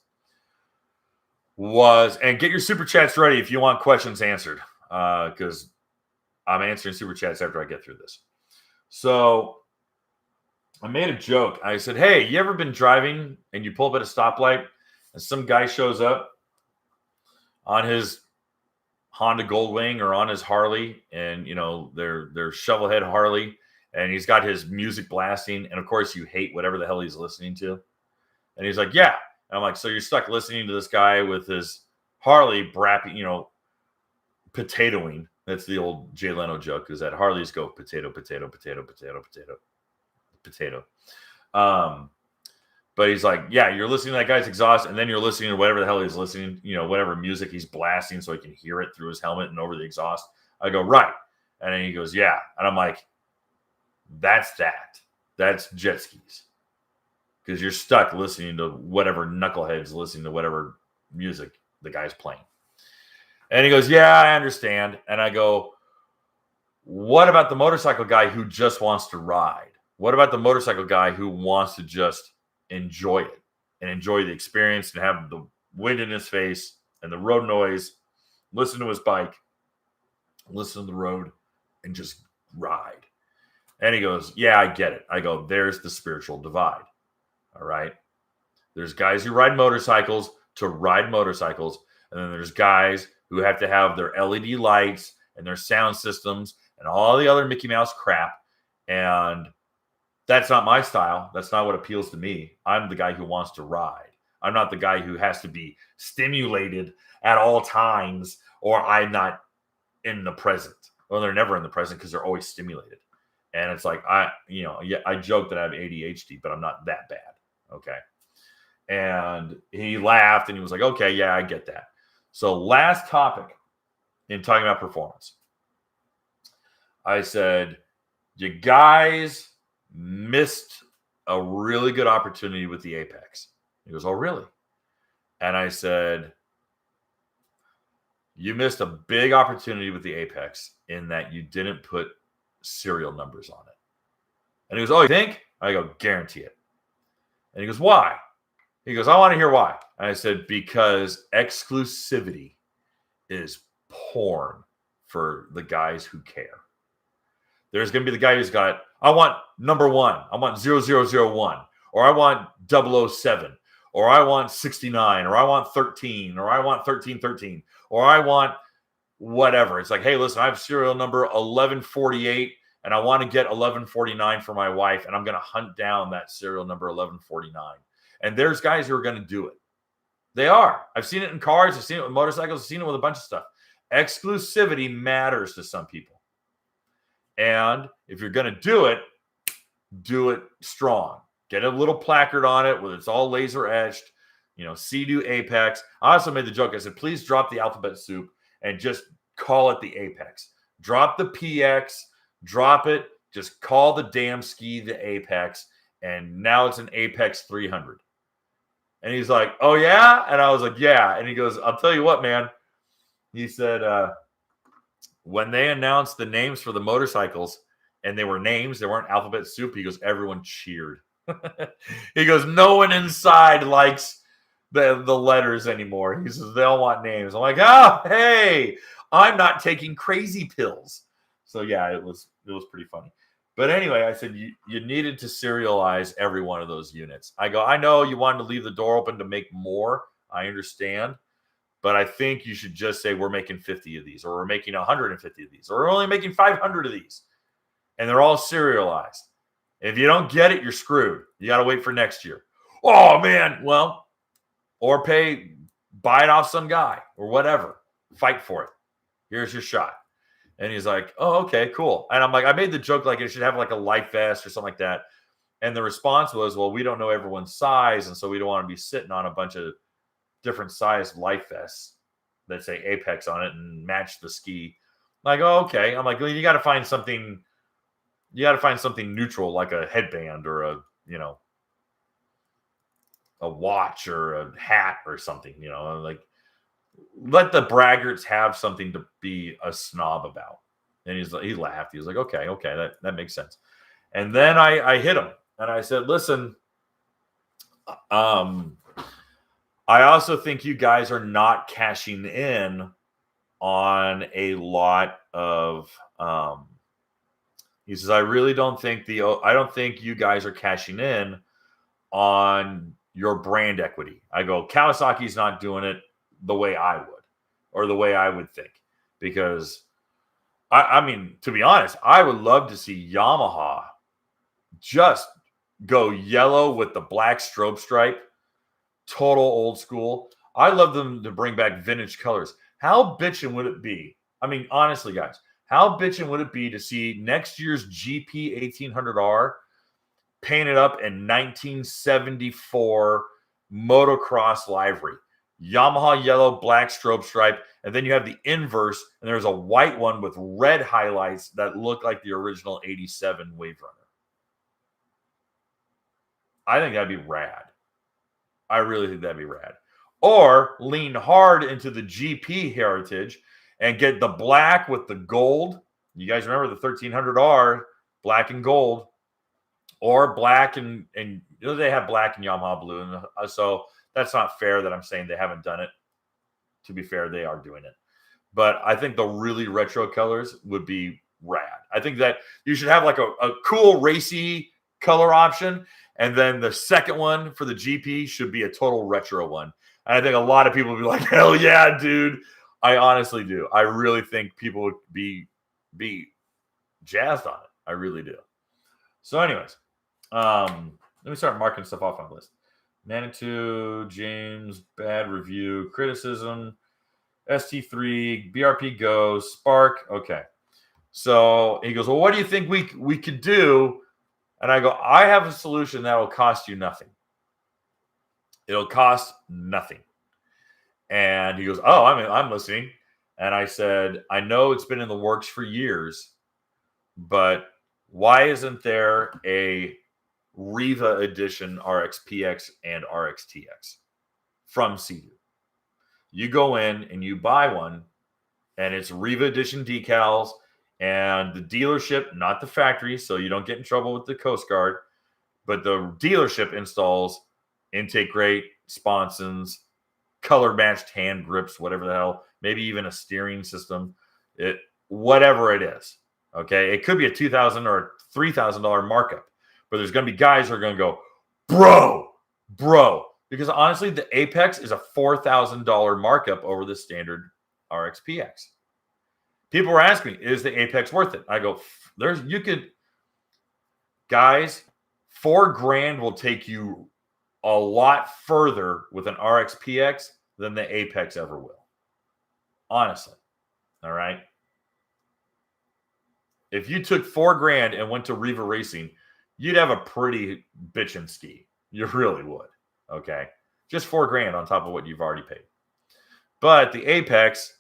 And get your super chats ready if you want questions answered, because I'm answering super chats after I get through this. So I made a joke. I said, "Hey, you ever been driving and you pull up at a stoplight and some guy shows up on his Honda Goldwing or on his Harley, and their shovelhead Harley, and he's got his music blasting, and of course you hate whatever the hell he's listening to." And he's like, "Yeah." And I'm like, "So you're stuck listening to this guy with his Harley brapping, potatoing." That's the old Jay Leno joke, is that Harleys go potato, potato, potato, potato, potato, potato. But he's like, "Yeah, you're listening to that guy's exhaust, and then you're listening to whatever the hell he's listening, whatever music he's blasting so he can hear it through his helmet and over the exhaust." I go, "Right." And then he goes, "Yeah." And I'm like, that's jet skis. Because you're stuck listening to whatever knucklehead's listening to whatever music the guy's playing. And he goes, "Yeah, I understand." And I go, "What about the motorcycle guy who just wants to ride? What about the motorcycle guy who wants to just enjoy it and enjoy the experience and have the wind in his face and the road noise, listen to his bike, listen to the road, and just ride?" And he goes, "Yeah, I get it." I go, "There's the spiritual divide. All right. There's guys who ride motorcycles to ride motorcycles. And then there's guys who have to have their LED lights and their sound systems and all the other Mickey Mouse crap. And that's not my style. That's not what appeals to me. I'm the guy who wants to ride. I'm not the guy who has to be stimulated at all times, or I'm not in the present." Well, they're never in the present because they're always stimulated. And it's like, I joke that I have ADHD, but I'm not that bad. Okay. And he laughed and he was like, "Okay, yeah, I get that." So last topic in talking about performance, I said, "You guys missed a really good opportunity with the Apex." He goes, "Oh, really?" And I said, "You missed a big opportunity with the Apex in that you didn't put serial numbers on it." And he goes, "Oh, you think?" I go, "Guarantee it." And he goes, "Why?" He goes, "I want to hear why." And I said, "Because exclusivity is porn for the guys who care. There's going to be the guy who's got, I want number 1, I want 0001, or I want 007, or I want 69, or I want 13, or I want 1313, or I want whatever. It's like, hey, listen, I have serial number 1148, and I want to get 1149 for my wife, and I'm going to hunt down that serial number 1149. And there's guys who are going to do it. They are. I've seen it in cars. I've seen it with motorcycles. I've seen it with a bunch of stuff. Exclusivity matters to some people. And if you're going to do it strong. Get a little placard on it where it's all laser etched, Sea-Doo Apex. I also made the joke. I said, please drop the alphabet soup and just call it the Apex. Drop the PX, drop it, just call the damn ski the Apex, and now it's an Apex 300. And he's like, oh, yeah? And I was like, yeah. And he goes, I'll tell you what, man. He said, when they announced the names for the motorcycles, and they were names, they weren't alphabet soup, he goes, everyone cheered. He goes, no one inside likes the letters anymore. He says, they all want names. I'm like, oh, hey, I'm not taking crazy pills. So, yeah, it was pretty funny. But anyway, I said, you needed to serialize every one of those units. I go, I know you wanted to leave the door open to make more. I understand. But I think you should just say we're making 50 of these, or we're making 150 of these, or we're only making 500 of these. And they're all serialized. If you don't get it, you're screwed. You got to wait for next year. Oh, man. Well, or buy it off some guy or whatever. Fight for it. Here's your shot. And he's like, oh, okay, cool. And I'm like, I made the joke like it should have like a life vest or something like that. And the response was, well, we don't know everyone's size. And so we don't want to be sitting on a bunch of different size life vests that say Apex on it and match the ski. Like, oh, okay. I'm like, well, you got to find something neutral, like a headband or a watch or a hat or something, like let the braggarts have something to be a snob about. And he laughed. He was like, okay, that makes sense. And then I hit him and I said, listen, I also think you guys are not cashing in on a lot of, he says, I really don't think I don't think you guys are cashing in on your brand equity. I go, Kawasaki's not doing it the way I would, or the way I would think, because I mean, to be honest, I would love to see Yamaha just go yellow with the black strobe stripe, total old school. I love them to bring back vintage colors. How bitchin' would it be? I mean, honestly, guys, how bitchin' would it be to see next year's GP 1800R painted up in 1974 motocross livery? Yamaha yellow, black strobe stripe, and then you have the inverse, and there's a white one with red highlights that look like the original 87 Wave Runner. I think that'd be rad. I really think that'd be rad. Or lean hard into the GP heritage and get the black with the gold. You guys remember the 1300R, black and gold, or black and they have black and Yamaha blue. And so that's not fair that I'm saying they haven't done it. To be fair, they are doing it. But I think the really retro colors would be rad. I think that you should have like a cool racy color option. And then the second one for the GP should be a total retro one. And I think a lot of people would be like, hell yeah, dude. I honestly do. I really think people would be jazzed on it. I really do. So anyways, let me start marking stuff off on the list. Manitou, James, bad review, criticism, ST3, BRP Go, Spark. Okay. So he goes, well, what do you think we could do? And I go, I have a solution that will cost you nothing. It'll cost nothing. And he goes, oh, I'm listening. And I said, I know it's been in the works for years, but why isn't there a Riva edition RXPX and RXTX from Sea-Doo? You go in and you buy one, and it's Riva edition decals, and the dealership, not the factory, so you don't get in trouble with the Coast Guard, but the dealership installs intake grate, sponsons, color matched hand grips, whatever the hell, maybe even a steering system, whatever it is. Okay, it could be a $2,000 or $3,000 markup, but there's going to be guys who are going to go, bro, because honestly, the Apex is a $4,000 markup over the standard RXPX. People were asking me, is the Apex worth it? I go, guys, $4,000 will take you a lot further with an RXPX than the Apex ever will. Honestly. All right. If you took $4,000 and went to Riva Racing, you'd have a pretty bitchin' ski. You really would. Okay. Just $4,000 on top of what you've already paid. But the Apex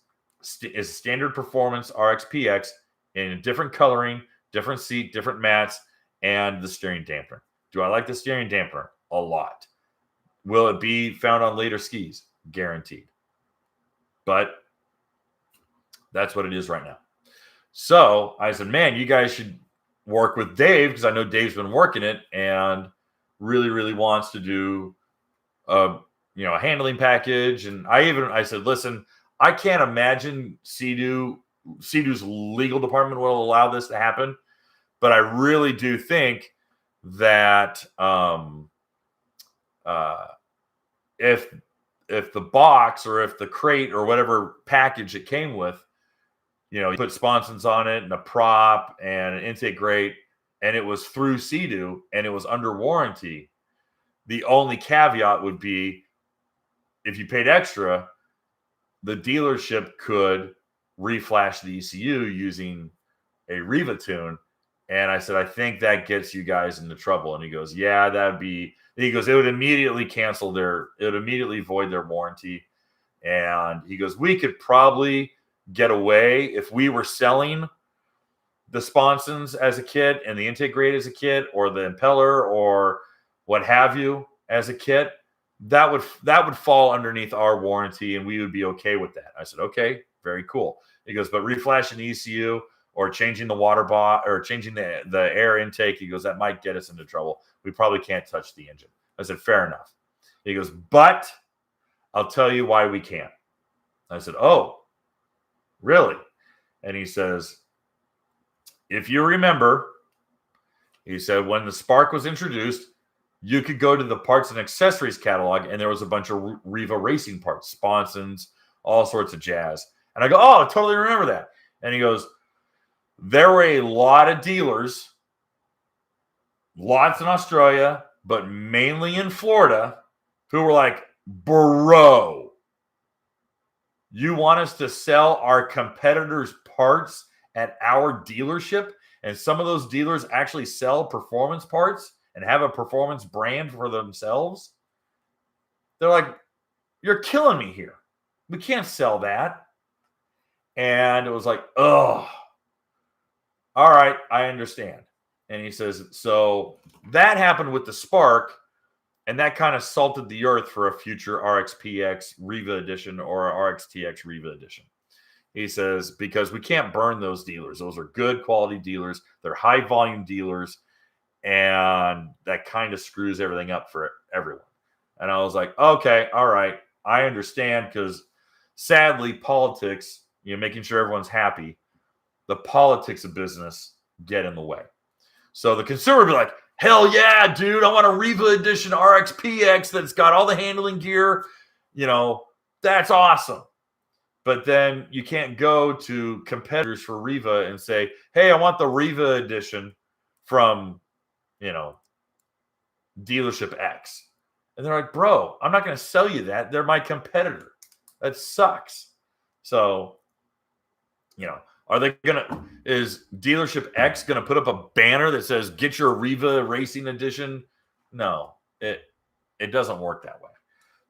is standard performance RXPX in different coloring, different seat, different mats, and the steering dampener. Do I like the steering dampener? A lot. Will it be found on later skis? Guaranteed. But that's what it is right now. So I said, man, you guys should work with Dave, because I know Dave's been working it and really, really wants to do a handling package. And I said, listen, I can't imagine Sea-Doo's legal department will allow this to happen, but I really do think that if the box or if the crate or whatever package it came with, you put sponsons on it and a prop and an intake grate, and it was through Sea-Doo and it was under warranty, the only caveat would be if you paid extra, the dealership could reflash the ECU using a Riva tune. And I said, I think that gets you guys into trouble. And he goes, yeah, it would immediately void their warranty. And he goes, we could probably get away if we were selling the sponsons as a kit and the intake grate as a kit, or the impeller or what have you as a kit. That would fall underneath our warranty and we would be okay with that. I said, okay, very cool. He goes, but reflashing the ECU or changing the water or changing the air intake, he goes, that might get us into trouble. We probably can't touch the engine. I said, fair enough. He goes, but I'll tell you why we can't. I said, oh, really? And he says, if you remember, he said, when the Spark was introduced, you could go to the parts and accessories catalog and there was a bunch of Riva racing parts, sponsons, all sorts of jazz. And I go, oh, I totally remember that. And he goes, there were a lot of dealers, lots in Australia, but mainly in Florida, who were like, bro, you want us to sell our competitors' parts at our dealership? And some of those dealers actually sell performance parts and have a performance brand for themselves. They're like, you're killing me here. We can't sell that. And it was like, oh, all right, I understand. And he says, so that happened with the Spark, and that kind of salted the earth for a future RXPX Riva edition or RXTX Riva edition. He says, because we can't burn those dealers. Those are good quality dealers. They're high volume dealers. And that kind of screws everything up for everyone. And I was like, okay, all right. I understand, because sadly, politics, making sure everyone's happy, the politics of business get in the way. So the consumer would be like, hell yeah, dude, I want a Riva edition RXPX that's got all the handling gear. That's awesome. But then you can't go to competitors for Riva and say, hey, I want the Riva edition from, dealership X. And they're like, bro, I'm not going to sell you that. They're my competitor. That sucks. So, is dealership X going to put up a banner that says, get your Riva Racing Edition? No, it doesn't work that way.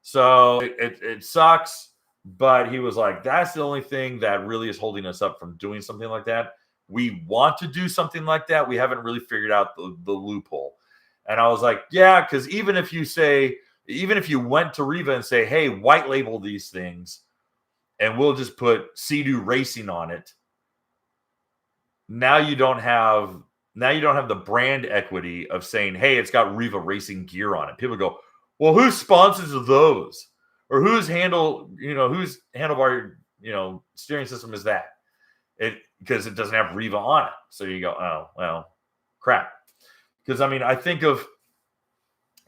So it sucks, but he was like, that's the only thing that really is holding us up from doing something like that. We want to do something like that. We haven't really figured out the loophole. And I was like, yeah, because even if you went to Riva and say, hey, white label these things and we'll just put Sea-Doo Racing on it, now you don't have the brand equity of saying, hey, it's got Riva Racing gear on it. People go, well, who sponsors those? or whose handlebar, steering system is that? Because it doesn't have Riva on it. So you go, oh, well, crap. Because I think of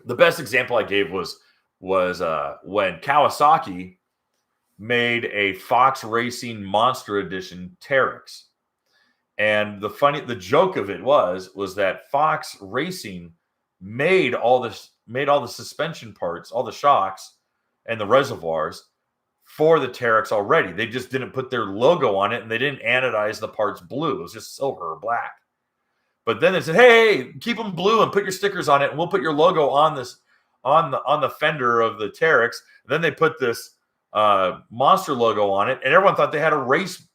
the best example I gave was when Kawasaki made a Fox Racing Monster Edition Teryx. And the joke of it was that Fox Racing made all the suspension parts, all the shocks and the reservoirs for the Teryx already. They just didn't put their logo on it, and they didn't anodize the parts blue. It was just silver or black. But then they said, "Hey, keep them blue and put your stickers on it, and we'll put your logo on the fender of the Teryx." And then they put this monster logo on it, and everyone thought they had a race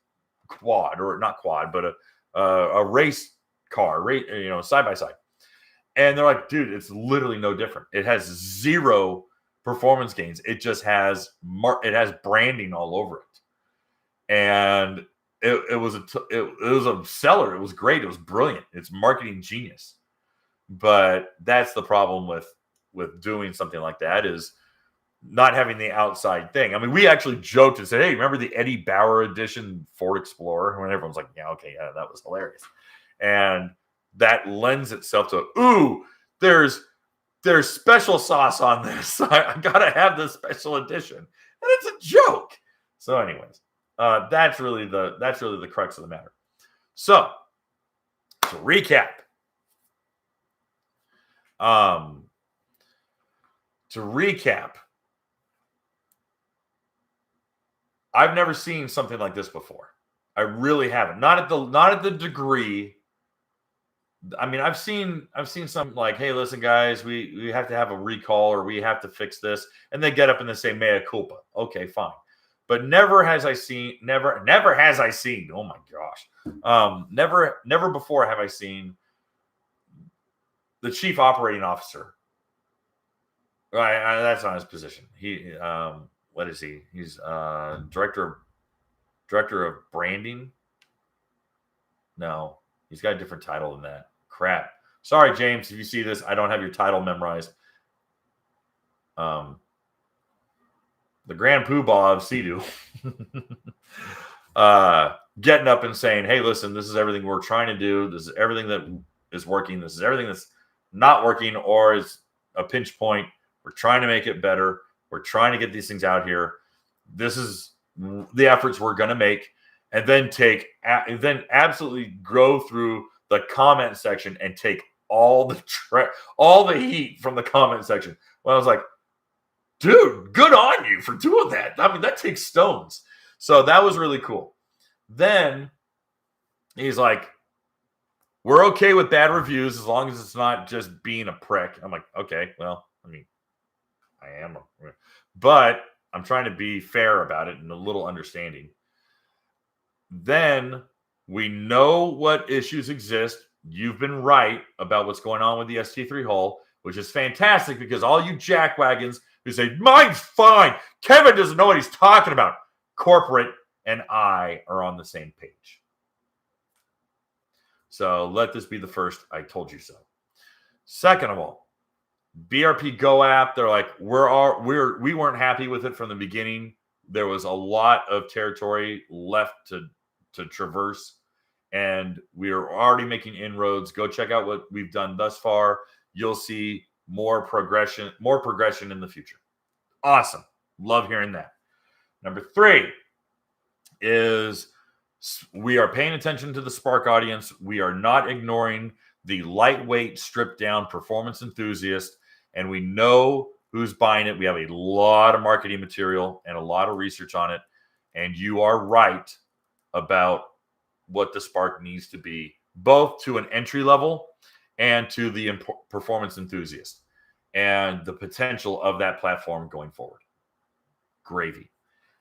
quad, or not quad, but a race car, side by side. And they're like, "Dude, it's literally no different. It has zero performance gains. It just has branding all over it." And it was a seller. It was great. It was brilliant. It's marketing genius. But that's the problem with doing something like that, is not having the outside thing. We actually joked and said, "Hey, remember the Eddie Bauer edition Ford Explorer?" When everyone's like, "Yeah, okay, yeah, that was hilarious." And that lends itself to, "Ooh, there's special sauce on this. I gotta have this special edition," and it's a joke. So, anyways, that's really the crux of the matter. So, to recap, I've never seen something like this before. I really haven't. Not at the degree. I've seen some like, "Hey, listen, guys, we have to have a recall, or we have to fix this," and they get up and they say mea culpa. Okay, fine. But never has I seen. Oh my gosh. Never before have I seen the chief operating officer. Right, that's not his position. What is he? He's director of branding. No, he's got a different title than that. Crap. Sorry, James, if you see this, I don't have your title memorized. The Grand Poobah of Sea-Doo. Getting up and saying, "Hey, listen, this is everything we're trying to do. This is everything that is working. This is everything that's not working or is a pinch point. We're trying to make it better. We're trying to get these things out here. This is the efforts we're going to make." And then absolutely go through the comment section and take all the heat from the comment section. Well, I was like, "Dude, good on you for doing that." That takes stones. So that was really cool. Then he's like, "We're okay with bad reviews as long as it's not just being a prick." I'm like, "Okay, well, I am, but I'm trying to be fair about it and a little understanding." Then we know what issues exist. You've been right about what's going on with the ST3 hull, which is fantastic, because all you jackwagons who say, "Mine's fine, Kevin doesn't know what he's talking about," corporate and I are on the same page. So let this be the first "I told you so." Second of all, BRP Go app, they're like, we weren't happy with it from the beginning. There was a lot of territory left to traverse, and we are already making inroads. Go check out what we've done thus far. You'll see more progression in the future. Awesome. Love hearing that. Number 3 is we are paying attention to the Spark audience. We are not ignoring the lightweight, stripped down performance enthusiast, and we know who's buying it. We have a lot of marketing material and a lot of research on it, and you are right about what the Spark needs to be, both to an entry level and to the performance enthusiast, and the potential of that platform going forward. Gravy.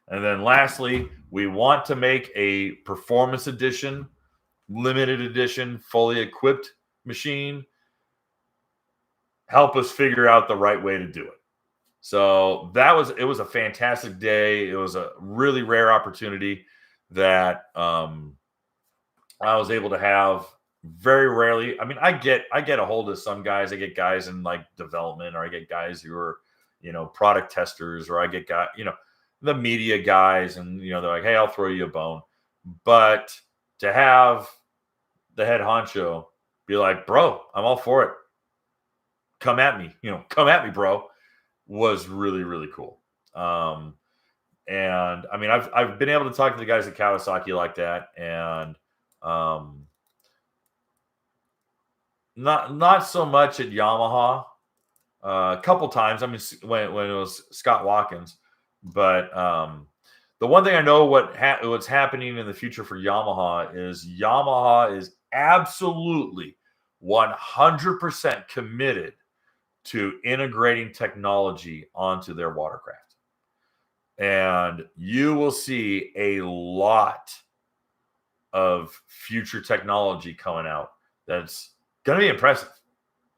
And then lastly, we want to make a performance edition, limited edition, fully equipped machine. Help us figure out the right way to do it. So it was a fantastic day. It was a really rare opportunity that I was able to have very rarely. I get a hold of some guys. I get guys in like development, or I get guys who are, product testers, or I get the media guys, and they're like, hey, I'll throw you a bone. But to have the head honcho be like, bro, I'm all for it. Come at me, bro, was really, really cool. And I mean, I've been able to talk to the guys at Kawasaki like that, and not so much at Yamaha. A couple times. I mean, when it was Scott Watkins, but the one thing I know what's happening in the future for Yamaha is absolutely 100% committed to integrating technology onto their watercraft. And you will see a lot of future technology coming out that's going to be impressive.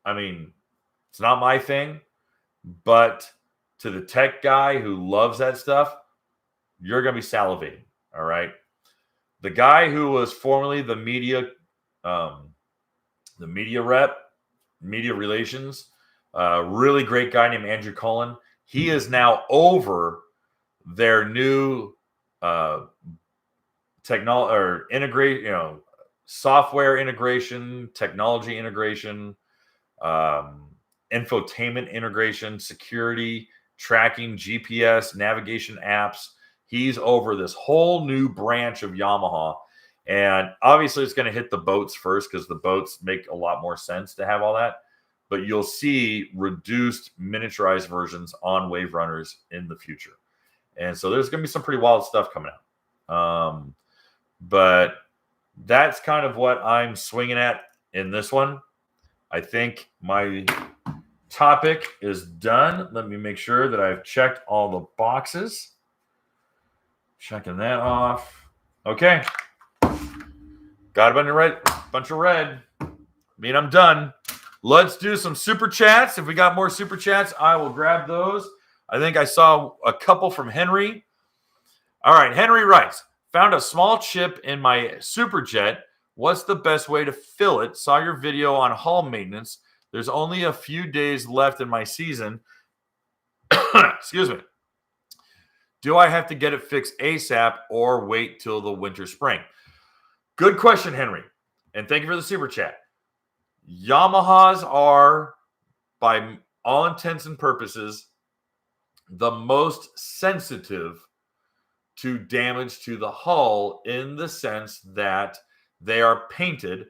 I mean, it's not my thing, but to the tech guy who loves that stuff, you're going to be salivating. All right. The guy who was formerly the media rep, media relations, really great guy named Andrew Cullen. He is now over their new technology or integrate, software integration, technology integration, infotainment integration, security, tracking, GPS, navigation apps. He's over this whole new branch of Yamaha. And obviously it's going to hit the boats first, because the boats make a lot more sense to have all that. But you'll see reduced miniaturized versions on wave runners in the future. And so there's going to be some pretty wild stuff coming out. But that's kind of what I'm swinging at in this one. I think my topic is done. Let me make sure that I've checked all the boxes. Checking that off. Okay. Got a bunch of red. I mean, I'm done. Let's do some super chats. If we got more super chats, I will grab those. I think I saw a couple from Henry. All right. Henry writes, found a small chip in my Superjet. What's the best way to fill it? Saw your video on hull maintenance. There's only a few days left in my season. Excuse me. Do I have to get it fixed ASAP or wait till the winter, spring? Good question, Henry. And thank you for the super chat. Yamahas are, by all intents and purposes, the most sensitive to damage to the hull, in the sense that they are painted.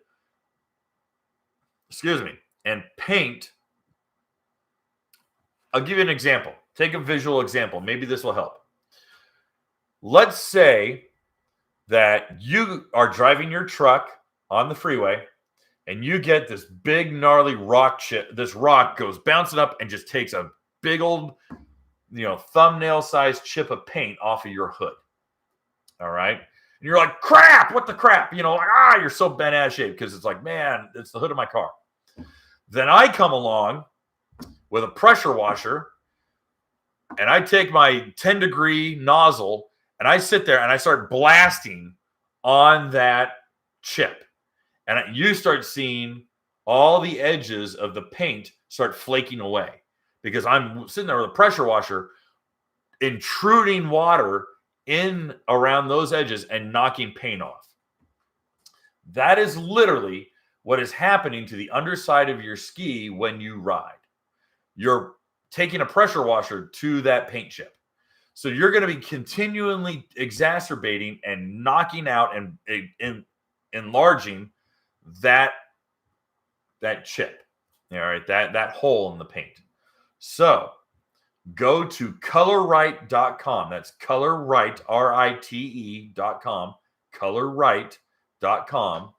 And paint. I'll give you an example. Take a visual example. Maybe this will help. Let's say that you are driving your truck on the freeway and you get this big gnarly rock chip. This rock goes bouncing up and just takes a big old, thumbnail sized chip of paint off of your hood. All right. And you're like, crap, what the crap? You're so bent ass shape, because it's like, man, it's the hood of my car. Then I come along with a pressure washer and I take my 10-degree nozzle and I sit there and I start blasting on that chip. And you start seeing all the edges of the paint start flaking away, because I'm sitting there with a pressure washer intruding water in around those edges and knocking paint off. That is literally what is happening to the underside of your ski when you ride. You're taking a pressure washer to that paint chip. So you're going to be continually exacerbating and knocking out and enlarging that chip. All right, that hole in the paint. So go to colorright.com. That's colorright, RITE.com, colorright.com,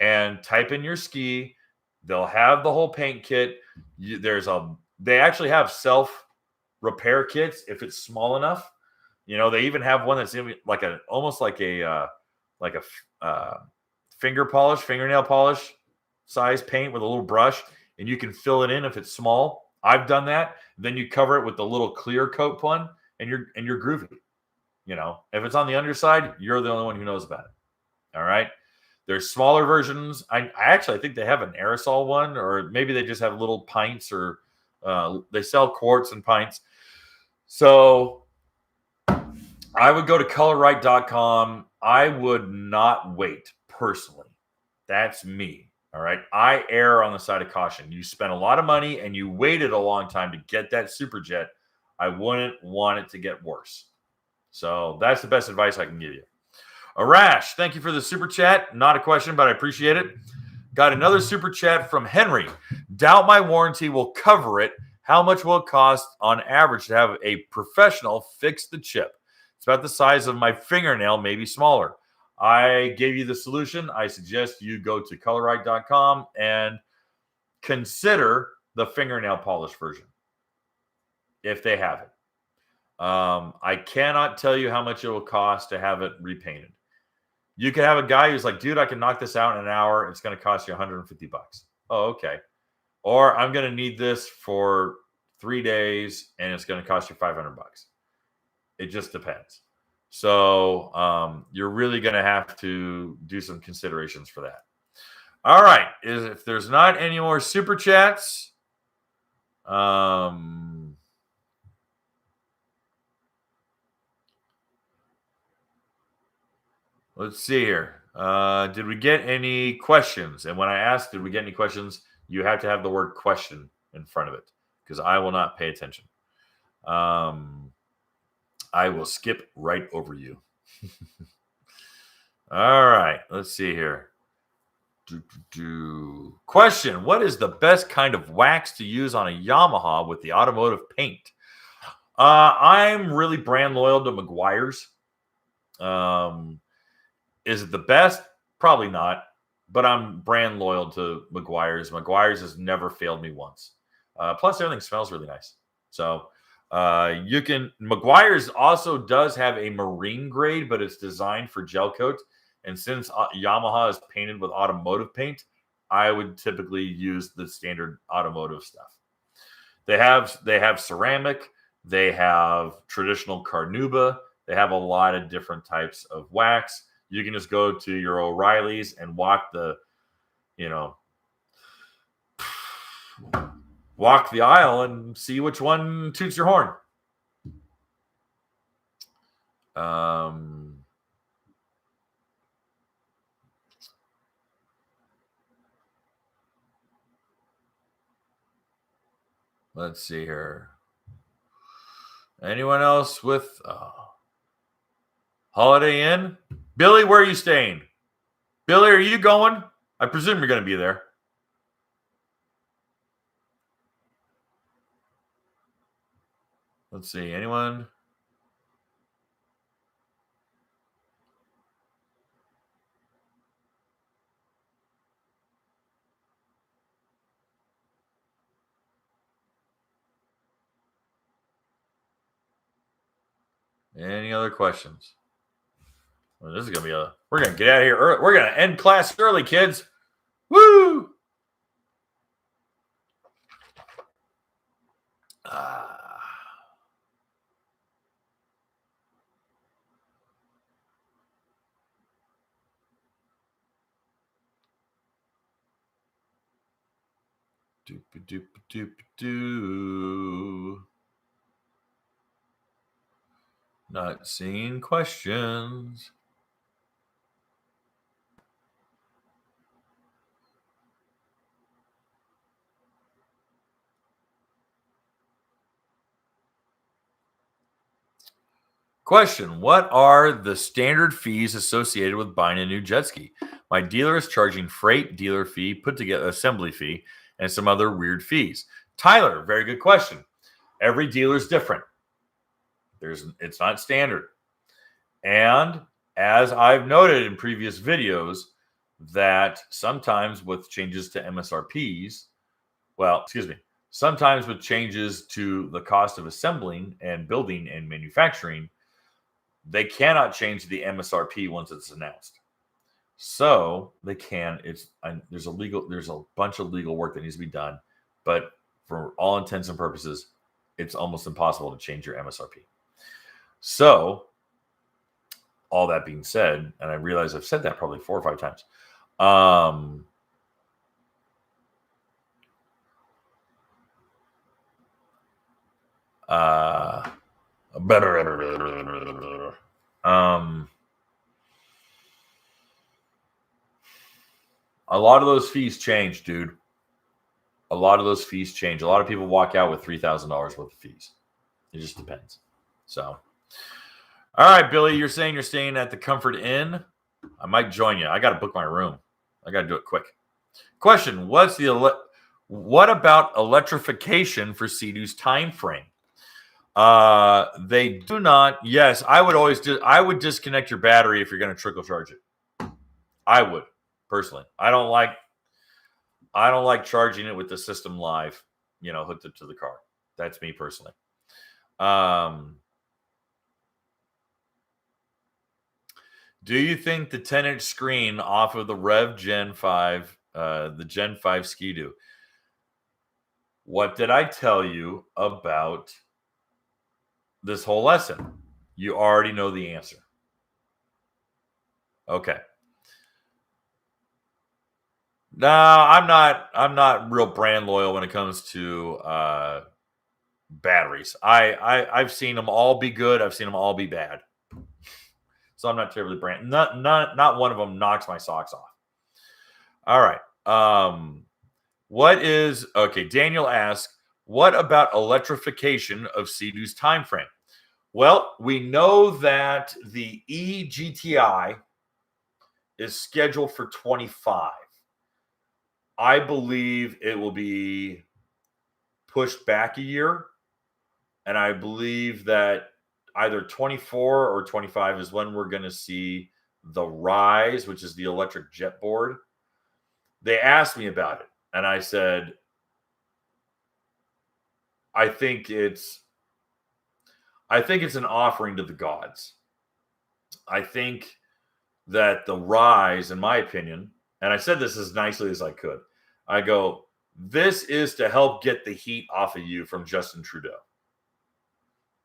and type in your ski. They'll have the whole paint kit. They actually have self-repair kits if it's small enough. They even have one that's almost like a fingernail polish size paint with a little brush, and you can fill it in if it's small. I've done that. Then you cover it with the little clear coat one, and you're groovy. If it's on the underside, you're the only one who knows about it. All right. There's smaller versions. I think they have an aerosol one, or maybe they just have little pints or They sell quarts and pints. So I would go to colorright.com. I would not wait personally. That's me. All right. I err on the side of caution. You spent a lot of money and you waited a long time to get that Superjet. I wouldn't want it to get worse. So that's the best advice I can give you. Arash, thank you for the super chat. Not a question, but I appreciate it. Got another super chat from Henry. Doubt my warranty will cover it. How much will it cost on average to have a professional fix the chip? It's about the size of my fingernail, maybe smaller. I gave you the solution. I suggest you go to colorright.com and consider the fingernail polish version if they have it. I cannot tell you how much it will cost to have it repainted. You could have a guy who's like, dude, I can knock this out in an hour. It's going to cost you $150. Oh, okay. Or I'm going to need this for 3 days and it's going to cost you $500. It just depends. So you're really going to have to do some considerations for that. All right. If there's not any more super chats, let's see here. Did we get any questions? And when I asked, did we get any questions, you have to have the word question in front of it because I will not pay attention. I will skip right over you. All right. Let's see here. Question. What is the best kind of wax to use on a Yamaha with the automotive paint? I'm really brand loyal to Meguiar's. Is it the best? Probably not. But I'm brand loyal to Meguiar's. Meguiar's has never failed me once. Plus, everything smells really nice. So you can. Meguiar's also does have a marine grade, but it's designed for gel coat. And since Yamaha is painted with automotive paint, I would typically use the standard automotive stuff. They have ceramic. They have traditional carnauba. They have a lot of different types of wax. You can just go to your O'Reilly's and walk the aisle and see which one toots your horn. Let's see here. Anyone else with Holiday Inn? Billy, where are you staying? Billy, are you going? I presume you're going to be there. Let's see. Anyone? Any other questions? Well, this is going to be we're going to get out of here early. We're going to end class early, kids. Woo! Doop-a-doop-a-doop-a-doo. Not seeing questions. Question. What are the standard fees associated with buying a new jet ski? My dealer is charging freight, dealer fee, put together assembly fee, and some other weird fees. Tyler, very good question. Every dealer is different. It's not standard. And as I've noted in previous videos, that sometimes with changes to MSRPs, sometimes with changes to the cost of assembling and building and manufacturing, they cannot change the MSRP once it's announced. So they can. There's a bunch of legal work that needs to be done, but for all intents and purposes, it's almost impossible to change your MSRP. So, all that being said, and I realize I've said that probably 4 or 5 times. A lot of those fees change, dude. A lot of those fees change. A lot of people walk out with $3,000 worth of fees. It just depends. So, all right, Billy, you're saying you're staying at the Comfort Inn. I might join you. I got to book my room. I got to do it quick. Question: what about electrification for Sea-Doo's time frame? They do not. Yes, I would disconnect your battery if you're going to trickle charge it. I would personally. I don't like charging it with the system live, hooked up to the car. That's me personally. Do you think the 10-inch screen off of the Rev Gen 5, the Gen 5 Ski-Doo? What did I tell you about this whole lesson? You already know the answer. Okay. No, I'm not real brand loyal when it comes to batteries. I've seen them all be good. I've seen them all be bad. So I'm not terribly brand. Not one of them knocks my socks off. All right. Daniel asks, what about electrification of Sea-Doo's time frame? Well, we know that the eGTI is scheduled for 25. I believe it will be pushed back a year. And I believe that either 24 or 25 is when we're going to see the Rise, which is the electric jet board. They asked me about it, and I said, I think it's an offering to the gods. I think that the Rise, in my opinion, and I said this as nicely as I could, I go, this is to help get the heat off of you from Justin Trudeau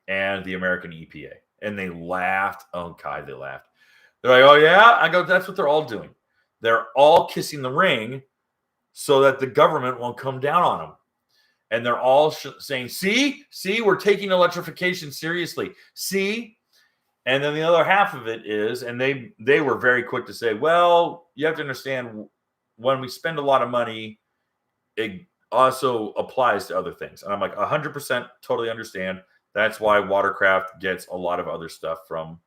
and the American EPA. And they laughed. Oh, God, they laughed. They're like, oh, yeah? I go, that's what they're all doing. They're all kissing the ring so that the government won't come down on them. And they're all saying, see, we're taking electrification seriously. See? And then the other half of it is, and they were very quick to say, well, you have to understand, when we spend a lot of money, it also applies to other things. And I'm like, 100% totally understand. That's why Watercraft gets a lot of other stuff from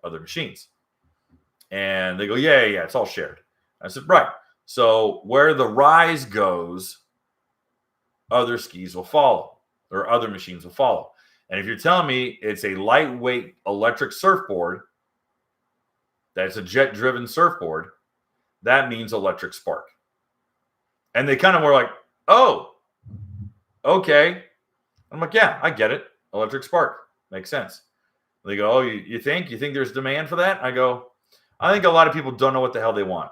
other machines. And they go, yeah, it's all shared. I said, right. So where the Rise goes, other skis will follow, or other machines will follow. And if you're telling me it's a lightweight electric surfboard, that's a jet-driven surfboard, that means electric spark. And they kind of were like, oh, okay. I'm like, yeah, I get it. Electric spark. Makes sense. And they go, oh, you think there's demand for that? I go, I think a lot of people don't know what the hell they want.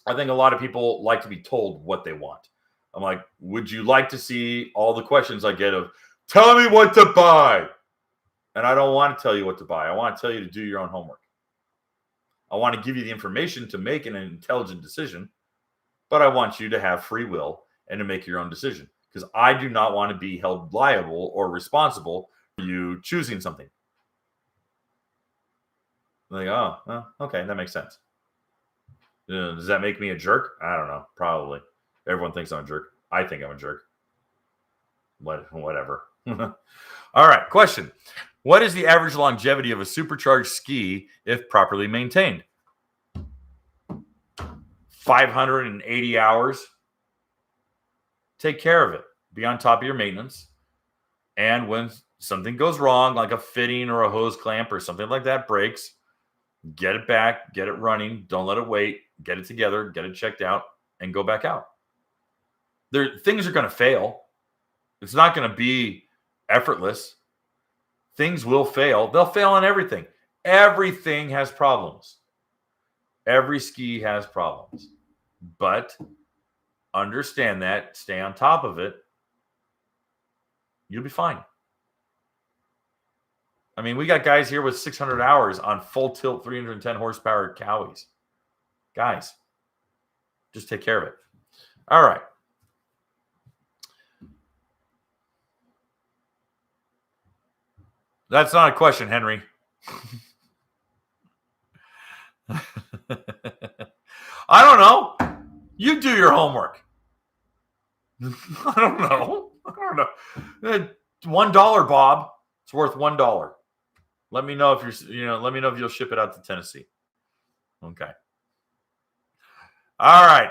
I think a lot of people like to be told what they want. I'm like, would you like to see all the questions I get of, tell me what to buy? And I don't want to tell you what to buy. I want to tell you to do your own homework. I want to give you the information to make an intelligent decision, but I want you to have free will and to make your own decision, because I do not want to be held liable or responsible for you choosing something. Like, oh, well, okay, that makes sense. Does that make me a jerk? I don't know. Probably. Everyone thinks I'm a jerk. I think I'm a jerk. Whatever. All right. Question. What is the average longevity of a supercharged ski if properly maintained? 580 hours. Take care of it. Be on top of your maintenance. And when something goes wrong, like a fitting or a hose clamp or something like that breaks, get it back, get it running. Don't let it wait. Get it together, get it checked out, and go back out. Things are going to fail. It's not going to be effortless. Things will fail. They'll fail on everything. Everything has problems. Every ski has problems. But understand that. Stay on top of it. You'll be fine. I mean, we got guys here with 600 hours on full tilt 310 horsepower Cowies. Guys, just take care of it. All right. That's not a question, Henry. I don't know. You do your homework. I don't know. $1, Bob. It's worth $1. Let me know if let me know if you'll ship it out to Tennessee. Okay. All right.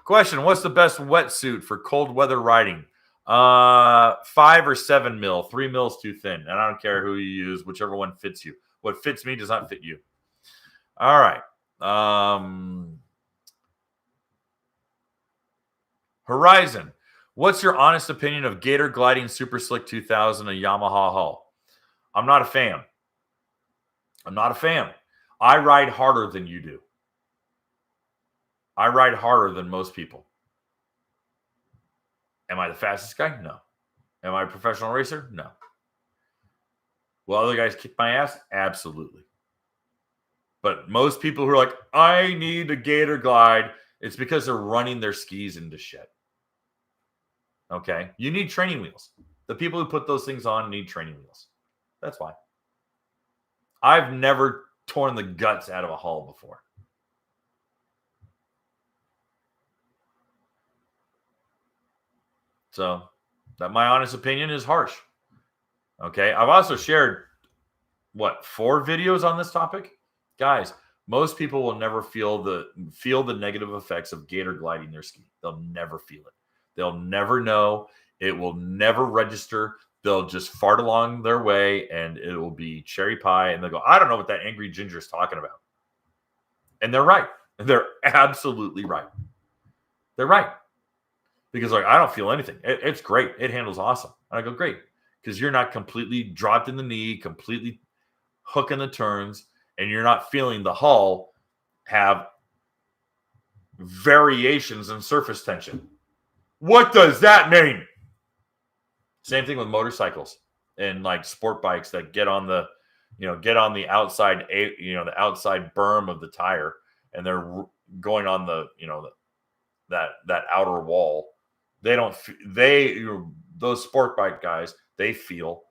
Question. What's the best wetsuit for cold weather riding? 5 or 7 mil. 3 mils too thin. And I don't care who you use, whichever one fits you. What fits me does not fit you. All right. Horizon. What's your honest opinion of Gator Gliding Super Slick 2000, a Yamaha hull? I'm not a fan. I ride harder than you do. I ride harder than most people. Am I the fastest guy? No. Am I a professional racer? No. Will other guys kick my ass? Absolutely. But most people who are like, I need a Gator Glide, it's because they're running their skis into shit. Okay? You need training wheels. The people who put those things on need training wheels. That's why. I've never torn the guts out of a hull before. So, that my honest opinion is harsh. Okay? I've also shared, 4 videos on this topic? Guys, most people will never feel the negative effects of gator gliding their ski. They'll never feel it. They'll never know. It will never register. They'll just fart along their way, and it will be cherry pie. And they'll go, I don't know what that angry ginger is talking about. And they're right. They're absolutely right. They're right. Because I don't feel anything. It's great. It handles awesome. And I go, great. Because you're not completely dropped in the knee, completely hooking the turns, and you're not feeling the hull have variations in surface tension. What does that mean? Same thing with motorcycles and sport bikes that get on the outside, the outside berm of the tire, and they're going on the, that outer wall. Those sport bike guys, they feel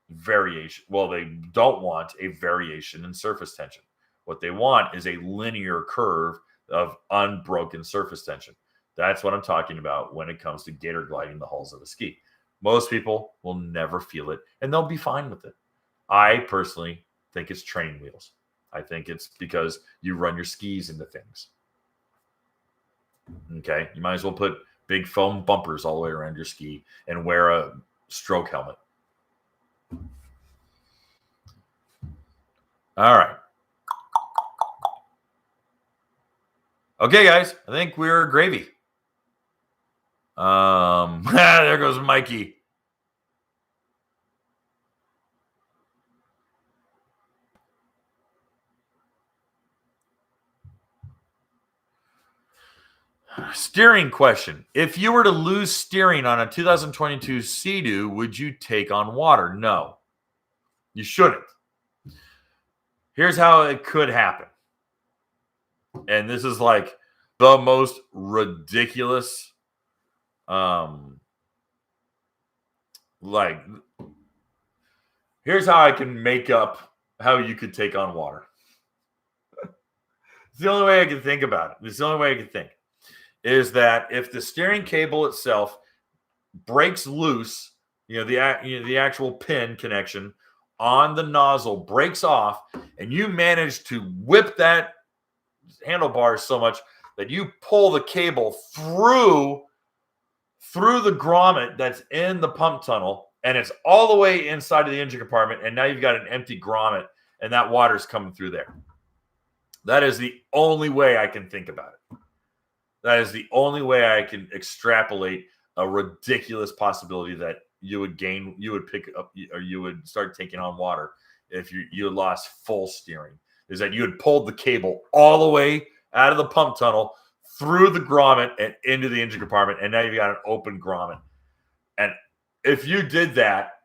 variation. Well, they don't want a variation in surface tension. What they want is a linear curve of unbroken surface tension. That's what I'm talking about when it comes to gator gliding the hulls of a ski. Most people will never feel it, and they'll be fine with it. I personally think it's training wheels. I think it's because you run your skis into things. Okay, you might as well put big foam bumpers all the way around your ski and wear a stroke helmet. All right. Okay, guys, I think we're gravy. There goes Mikey. Steering question. If you were to lose steering on a 2022 Sea-Doo, would you take on water? No, you shouldn't. Here's how it could happen. And this is the most ridiculous, here's how I can make up how you could take on water. It's the only way I can think about it. It's the only way I can think. Is that if the steering cable itself breaks loose, the actual pin connection on the nozzle breaks off, and you manage to whip that handlebar so much that you pull the cable through the grommet that's in the pump tunnel, and it's all the way inside of the engine compartment, and now you've got an empty grommet, and that water's coming through there. That is the only way I can think about it. That is the only way I can extrapolate a ridiculous possibility that you would pick up, or you would start taking on water if you had lost full steering. Is that you had pulled the cable all the way out of the pump tunnel through the grommet and into the engine compartment, and now you've got an open grommet. And if you did that,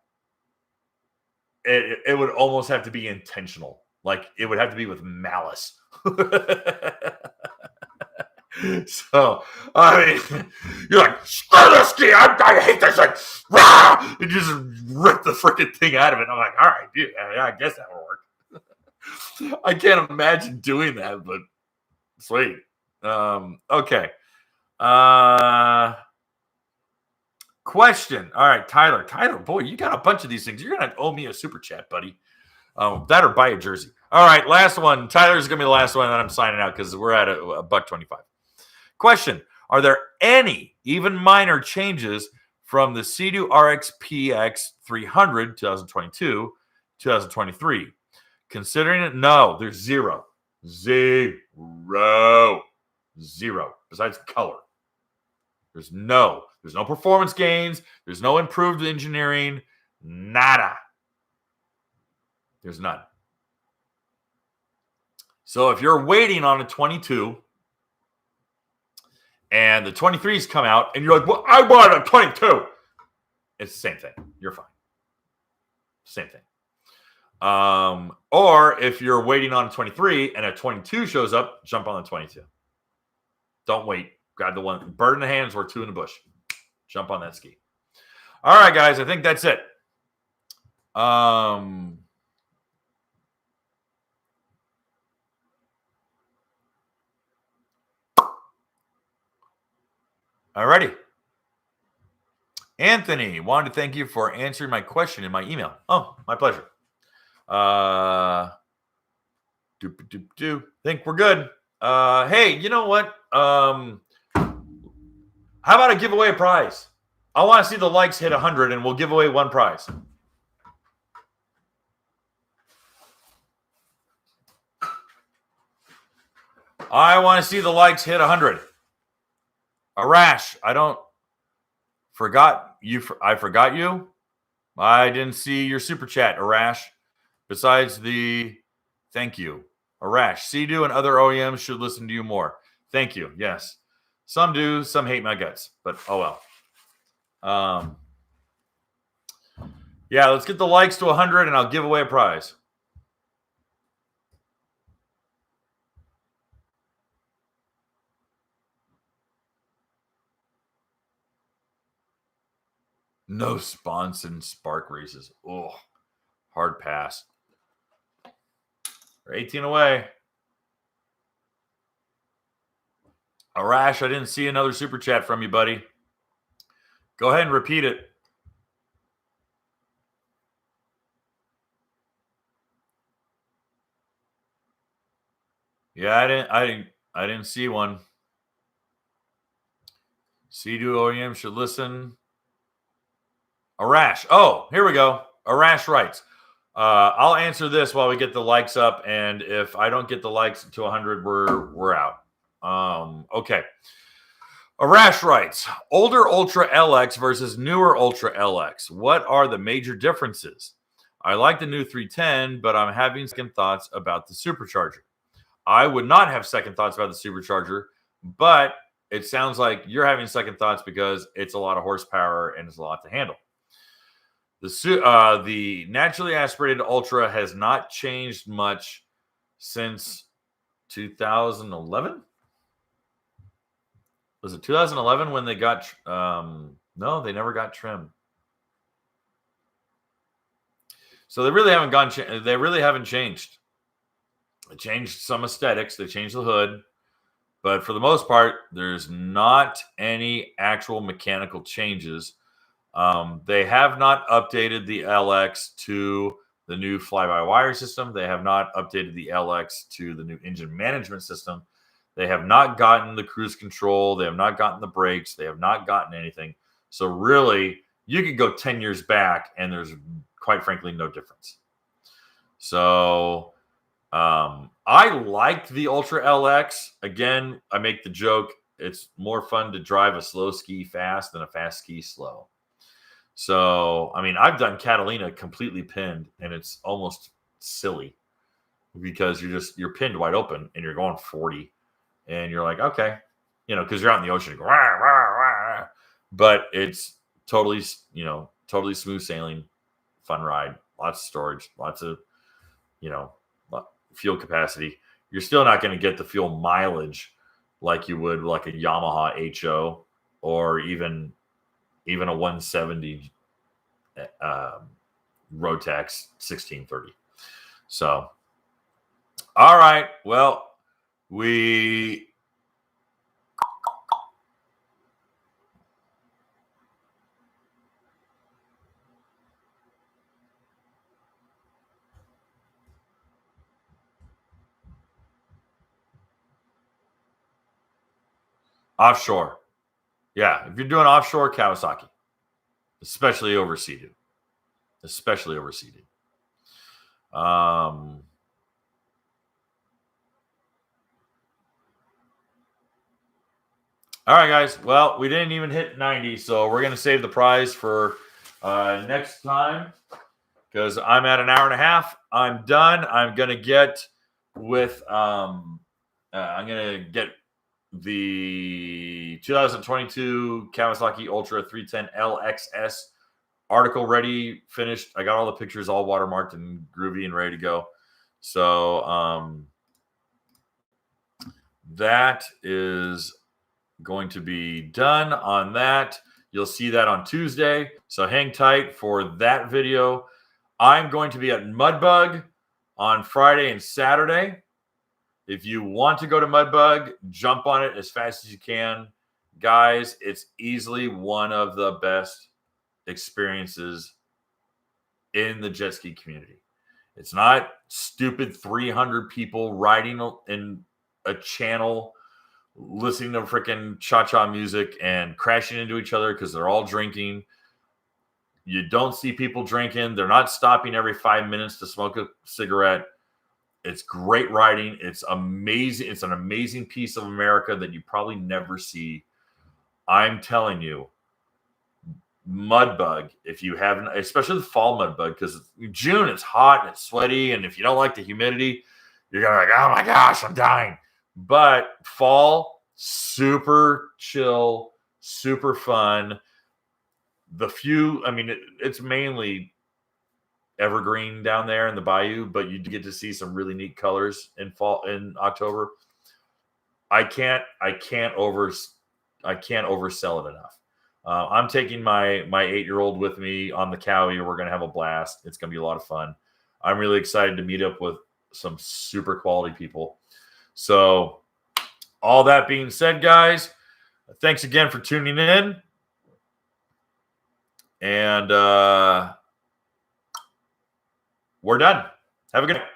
it would almost have to be intentional. It would have to be with malice. So, I mean, you're like, screw this ski. I hate this thing. Rah! And you just rip the freaking thing out of it. I'm like, all right, dude. Yeah, I guess that will work. I can't imagine doing that, but sweet. Okay. Question. All right, Tyler. Tyler, boy, you got a bunch of these things. You're going to owe me a super chat, buddy. That or buy a jersey. All right, last one. Tyler's going to be the last one that I'm signing out because we're at a $1.25. Question. Are there any, even minor changes from the Sea-Doo RX PX 300 2022, 2023? Considering it, no, there's zero. Besides color. There's no performance gains. There's no improved engineering. Nada. There's none. So if you're waiting on a 22 and the 23s come out and you're like, well, I want a 22. It's the same thing. You're fine. Same thing. Or if you're waiting on a 23 and a 22 shows up, jump on the 22. Don't wait. Grab the one. Bird in the hands or two in the bush. Jump on that ski. All right, guys. I think that's it. Alrighty. Anthony, wanted to thank you for answering my question in my email. Oh, my pleasure. Think we're good. Hey, you know what? How about I give away a prize? I want to see the likes hit 100 and we'll give away one prize. I want to see the likes hit 100. Arash, I forgot you. I didn't see your super chat, Arash. Besides the thank you. Arash, Sea-Doo and other OEMs should listen to you more. Thank you. Yes. Some do, some hate my guts, but oh well. Yeah, let's get the likes to 100 and I'll give away a prize. No sponsored spark races. Oh, hard pass. We're 18 away. Arash, I didn't see another super chat from you, buddy. Go ahead and repeat it. Yeah, I didn't see one. Sea-Doo OEM should listen. Arash. Oh, here we go. Arash writes. I'll answer this while we get the likes up, and if I don't get the likes to 100, we're out. Okay. Arash writes, older Ultra LX versus newer Ultra LX. What are the major differences? I like the new 310, but I'm having second thoughts about the supercharger. I would not have second thoughts about the supercharger, but it sounds like you're having second thoughts because it's a lot of horsepower and it's a lot to handle. The naturally aspirated Ultra has not changed much since 2011. Was it 2011 when they got? No, they never got trim. So they really haven't gone. They really haven't changed. They changed some aesthetics. They changed the hood, but for the most part, there's not any actual mechanical changes. They have not updated the LX to the new fly-by-wire system. They have not updated the LX to the new engine management system. They have not gotten the cruise control. They have not gotten the brakes. They have not gotten anything. So really, you could go 10 years back, and there's, quite frankly, no difference. So I liked the Ultra LX. Again, I make the joke, it's more fun to drive a slow ski fast than a fast ski slow. So, I mean, I've done Catalina completely pinned, and it's almost silly because you're pinned wide open and you're going 40, and you're like, okay, because you're out in the ocean, you go, rah, rah, rah. But it's totally, totally smooth sailing, fun ride, lots of storage, lots of, fuel capacity. You're still not going to get the fuel mileage like you would like a Yamaha HO or even a 170 Rotex 1630. So, all right. Well, we offshore. Yeah, if you're doing offshore, Kawasaki, especially overseated. Especially overseated. All right, guys. Well, we didn't even hit 90, so we're going to save the prize for next time because I'm at an hour and a half. I'm done. I'm going to get with I'm going to get the 2022 Kawasaki Ultra 310 LXS article ready, finished. I got all the pictures all watermarked and groovy and ready to go. So that is going to be done on that. You'll see that on Tuesday. So hang tight for that video. I'm going to be at Mudbug on Friday and Saturday. If you want to go to Mudbug, jump on it as fast as you can. Guys, it's easily one of the best experiences in the jet ski community. It's not stupid 300 people riding in a channel, listening to freaking cha-cha music and crashing into each other because they're all drinking. You don't see people drinking. They're not stopping every 5 minutes to smoke a cigarette. It's great riding. It's amazing. It's an amazing piece of America that you probably never see. I'm telling you, Mudbug, if you haven't, especially the fall Mudbug, because June it's hot and it's sweaty, and if you don't like the humidity, you're gonna be like, oh my gosh, I'm dying. But fall, super chill, super fun. It's mainly evergreen down there in the bayou, but you get to see some really neat colors in October. I can't oversell it enough. I'm taking my 8-year-old with me on the Cowie. We're going to have a blast. It's going to be a lot of fun. I'm really excited to meet up with some super quality people. So all that being said, guys, thanks again for tuning in. And we're done. Have a good night.